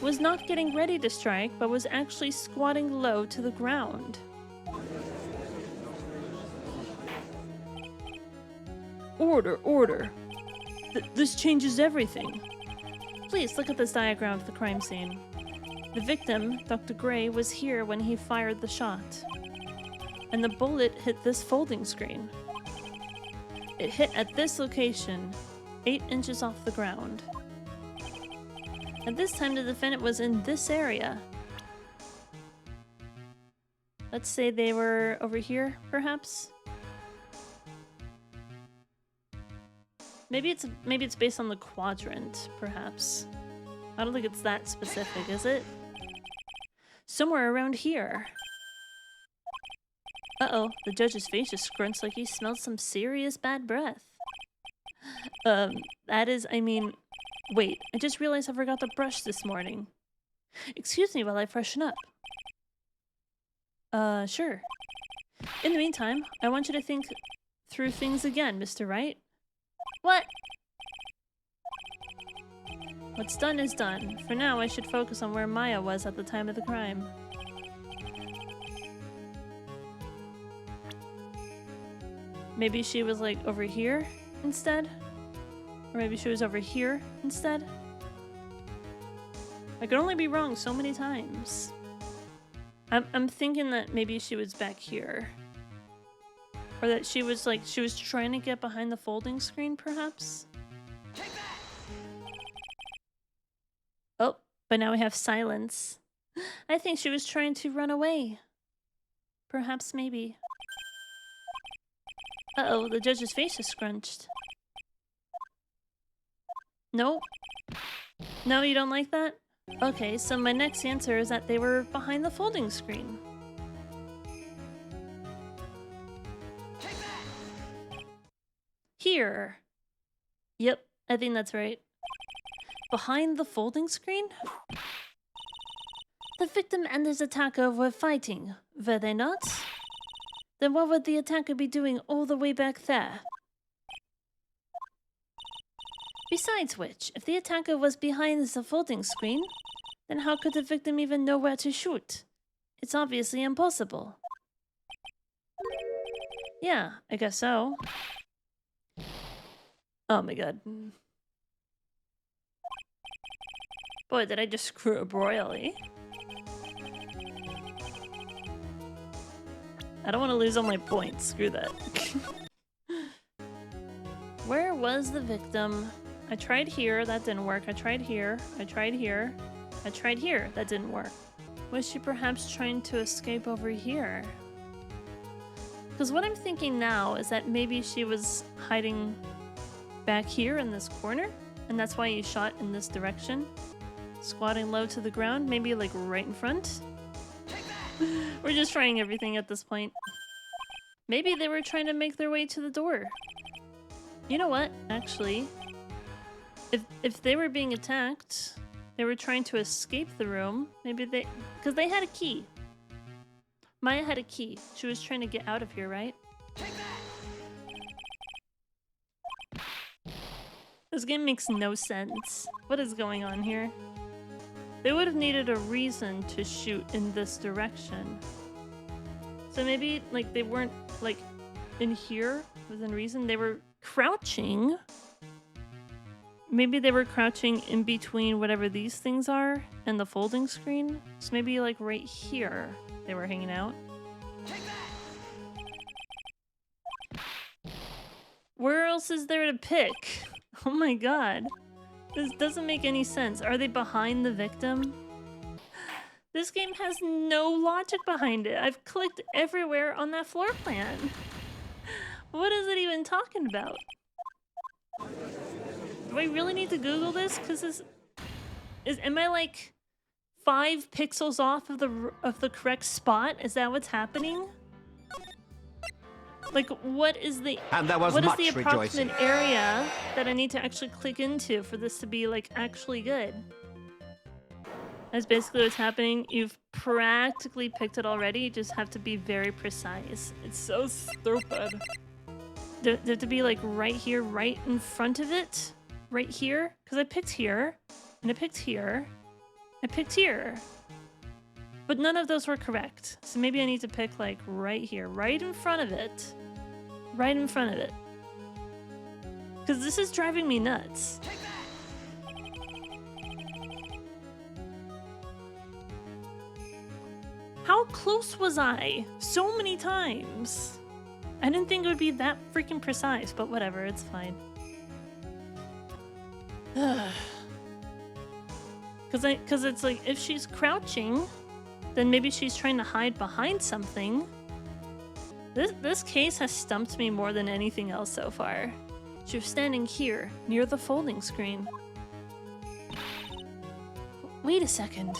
was not getting ready to strike, but was actually squatting low to the ground. Order, order. This changes everything. Please look at this diagram of the crime scene. The victim, Dr. Gray, was here when he fired the shot. And the bullet hit this folding screen. It hit at this location, 8 inches off the ground. At this time, the defendant was in this area. Let's say they were over here, perhaps? Maybe it's based on the quadrant, perhaps. I don't think it's that specific, is it? Somewhere around here. Uh-oh, the judge's face just scrunched like he smelled some serious bad breath. Wait, I just realized I forgot to brush this morning. Excuse me while I freshen up. Sure. In the meantime, I want you to think through things again, Mr. Wright. What? What's done is done. For now, I should focus on where Maya was at the time of the crime. Maybe she was like over here instead? Or maybe she was over here instead? I could only be wrong so many times. I'm thinking that maybe she was back here. Or that she was trying to get behind the folding screen, perhaps? Oh, but now we have silence. I think she was trying to run away. Perhaps, maybe. Uh-oh, the judge's face is scrunched. No? No, you don't like that? Okay, so my next answer is that they were behind the folding screen. Here. Yep, I think that's right. Behind the folding screen? The victim and his attacker were fighting, were they not? Then what would the attacker be doing all the way back there? Besides which, if the attacker was behind the folding screen, then how could the victim even know where to shoot? It's obviously impossible. Yeah, I guess so. Oh my god. Boy, did I just screw up royally. I don't want to lose all my points. Screw that. Where was the victim? I tried here, that didn't work. I tried here, I tried here, I tried here, that didn't work. Was she perhaps trying to escape over here? Because what I'm thinking now is that maybe she was hiding back here in this corner, and that's why you shot in this direction. Squatting low to the ground, maybe like right in front. We're just trying everything at this point. Maybe they were trying to make their way to the door. You know what, actually? If they were being attacked, they were trying to escape the room, maybe they... Because they had a key. Maya had a key. She was trying to get out of here, right? This game makes no sense. What is going on here? They would have needed a reason to shoot in this direction. So maybe, like, they weren't, like, in here within reason. They were crouching. Maybe they were crouching in between whatever these things are and the folding screen. So maybe, like, right here they were hanging out. Where else is there to pick? Oh my god. This doesn't make any sense. Are they behind the victim? This game has no logic behind it. I've clicked everywhere on that floor plan. What is it even talking about? Do I really need to Google this? Because am I like 5 pixels off of the correct spot? Is that what's happening? Like, what is the approximate area that I need to actually click into for this to be like actually good? That's basically what's happening. You've practically picked it already. You just have to be very precise. It's so stupid. They have to be like right here, right in front of it, right here. Because I picked here, and I picked here, I picked here. But none of those were correct. So maybe I need to pick like right here, right in front of it. Right in front of it. Because this is driving me nuts. How close was I? So many times. I didn't think it would be that freaking precise, but whatever, it's fine. Because it's like, if she's crouching, then maybe she's trying to hide behind something. This case has stumped me more than anything else so far. She was standing here, near the folding screen. Wait a second.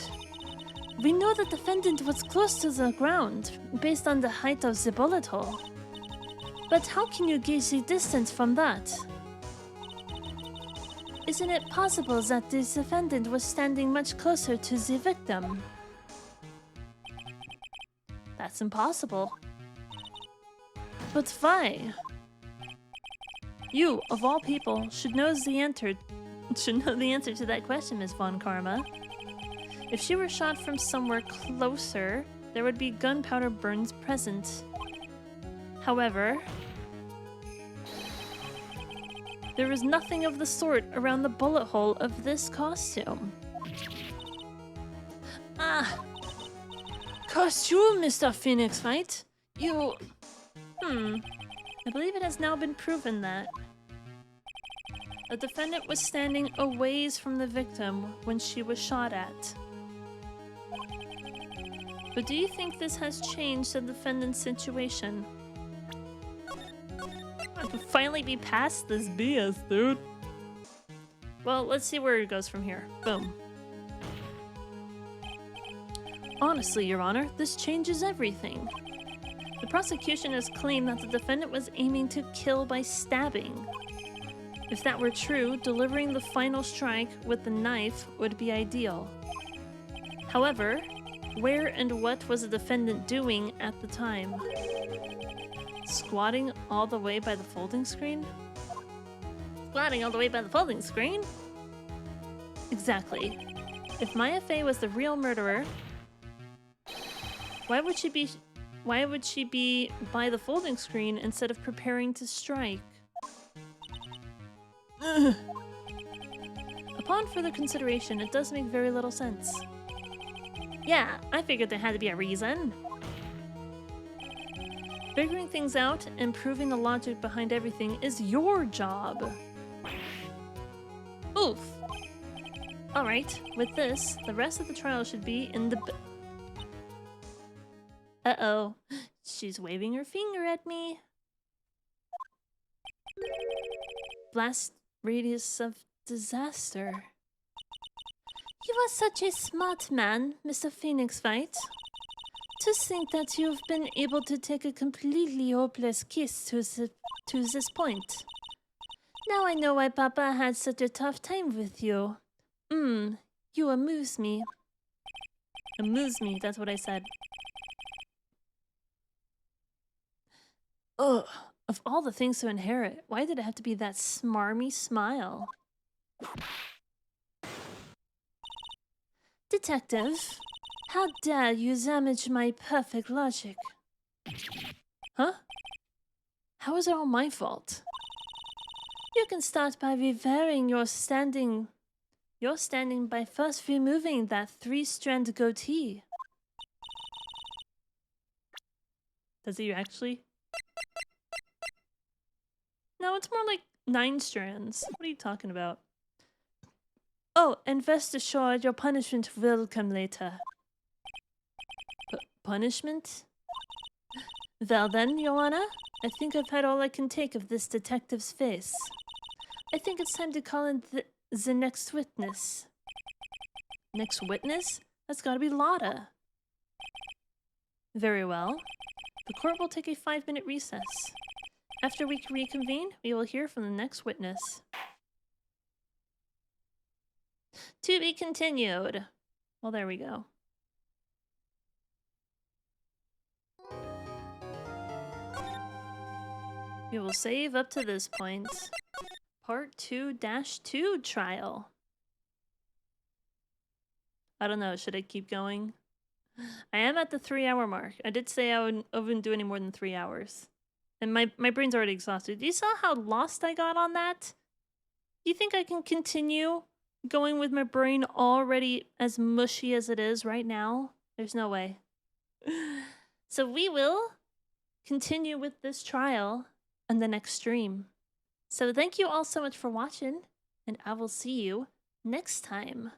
We know the defendant was close to the ground, based on the height of the bullet hole. But how can you gauge the distance from that? Isn't it possible that the defendant was standing much closer to the victim? That's impossible. But why? You, of all people, should know the answer to that question, Miss Von Karma. If she were shot from somewhere closer, there would be gunpowder burns present. However, there was nothing of the sort around the bullet hole of this costume. Ah! Costume, Mr. Phoenix, right? You... I believe it has now been proven that the defendant was standing a ways from the victim when she was shot at. But do you think this has changed the defendant's situation? I can finally be past this BS, dude. Well, let's see where it goes from here. Boom. Honestly, Your Honor, this changes everything. The prosecution has claimed that the defendant was aiming to kill by stabbing. If that were true, delivering the final strike with the knife would be ideal. However, where and what was the defendant doing at the time? Squatting all the way by the folding screen? Squatting all the way by the folding screen? Exactly. If Maya Fey was the real murderer, why would she be by the folding screen instead of preparing to strike? Ugh. Upon further consideration, it does make very little sense. Yeah, I figured there had to be a reason. Figuring things out and proving the logic behind everything is your job. Oof. Alright, with this, the rest of the trial should be in the... Uh-oh. She's waving her finger at me. Blast radius of disaster. You are such a smart man, Mr. Phoenix, right? To think that you've been able to take a completely hopeless case to this point. Now I know why Papa had such a tough time with you. You amuse me. Amuse me, that's what I said. Ugh, of all the things to inherit, why did it have to be that smarmy smile? Detective, how dare you damage my perfect logic? Huh? How is it all my fault? You can start by revealing your standing by first removing that 3-strand goatee. Does he actually? No, it's more like 9 strands. What are you talking about? Oh, and rest assured, your punishment will come later. Punishment? Well then, Your Honor, I think I've had all I can take of this detective's face. I think it's time to call in the next witness. Next witness? That's gotta be Lotta. Very well. The court will take a 5-minute recess. After we reconvene, we will hear from the next witness. To be continued. Well, there we go. We will save up to this point. Part 2-2 trial. I don't know, should I keep going? I am at the 3-hour mark. I did say I wouldn't do any more than 3 hours. And my brain's already exhausted. You saw how lost I got on that? You think I can continue going with my brain already as mushy as it is right now? There's no way. So we will continue with this trial on the next stream. So thank you all so much for watching, and I will see you next time.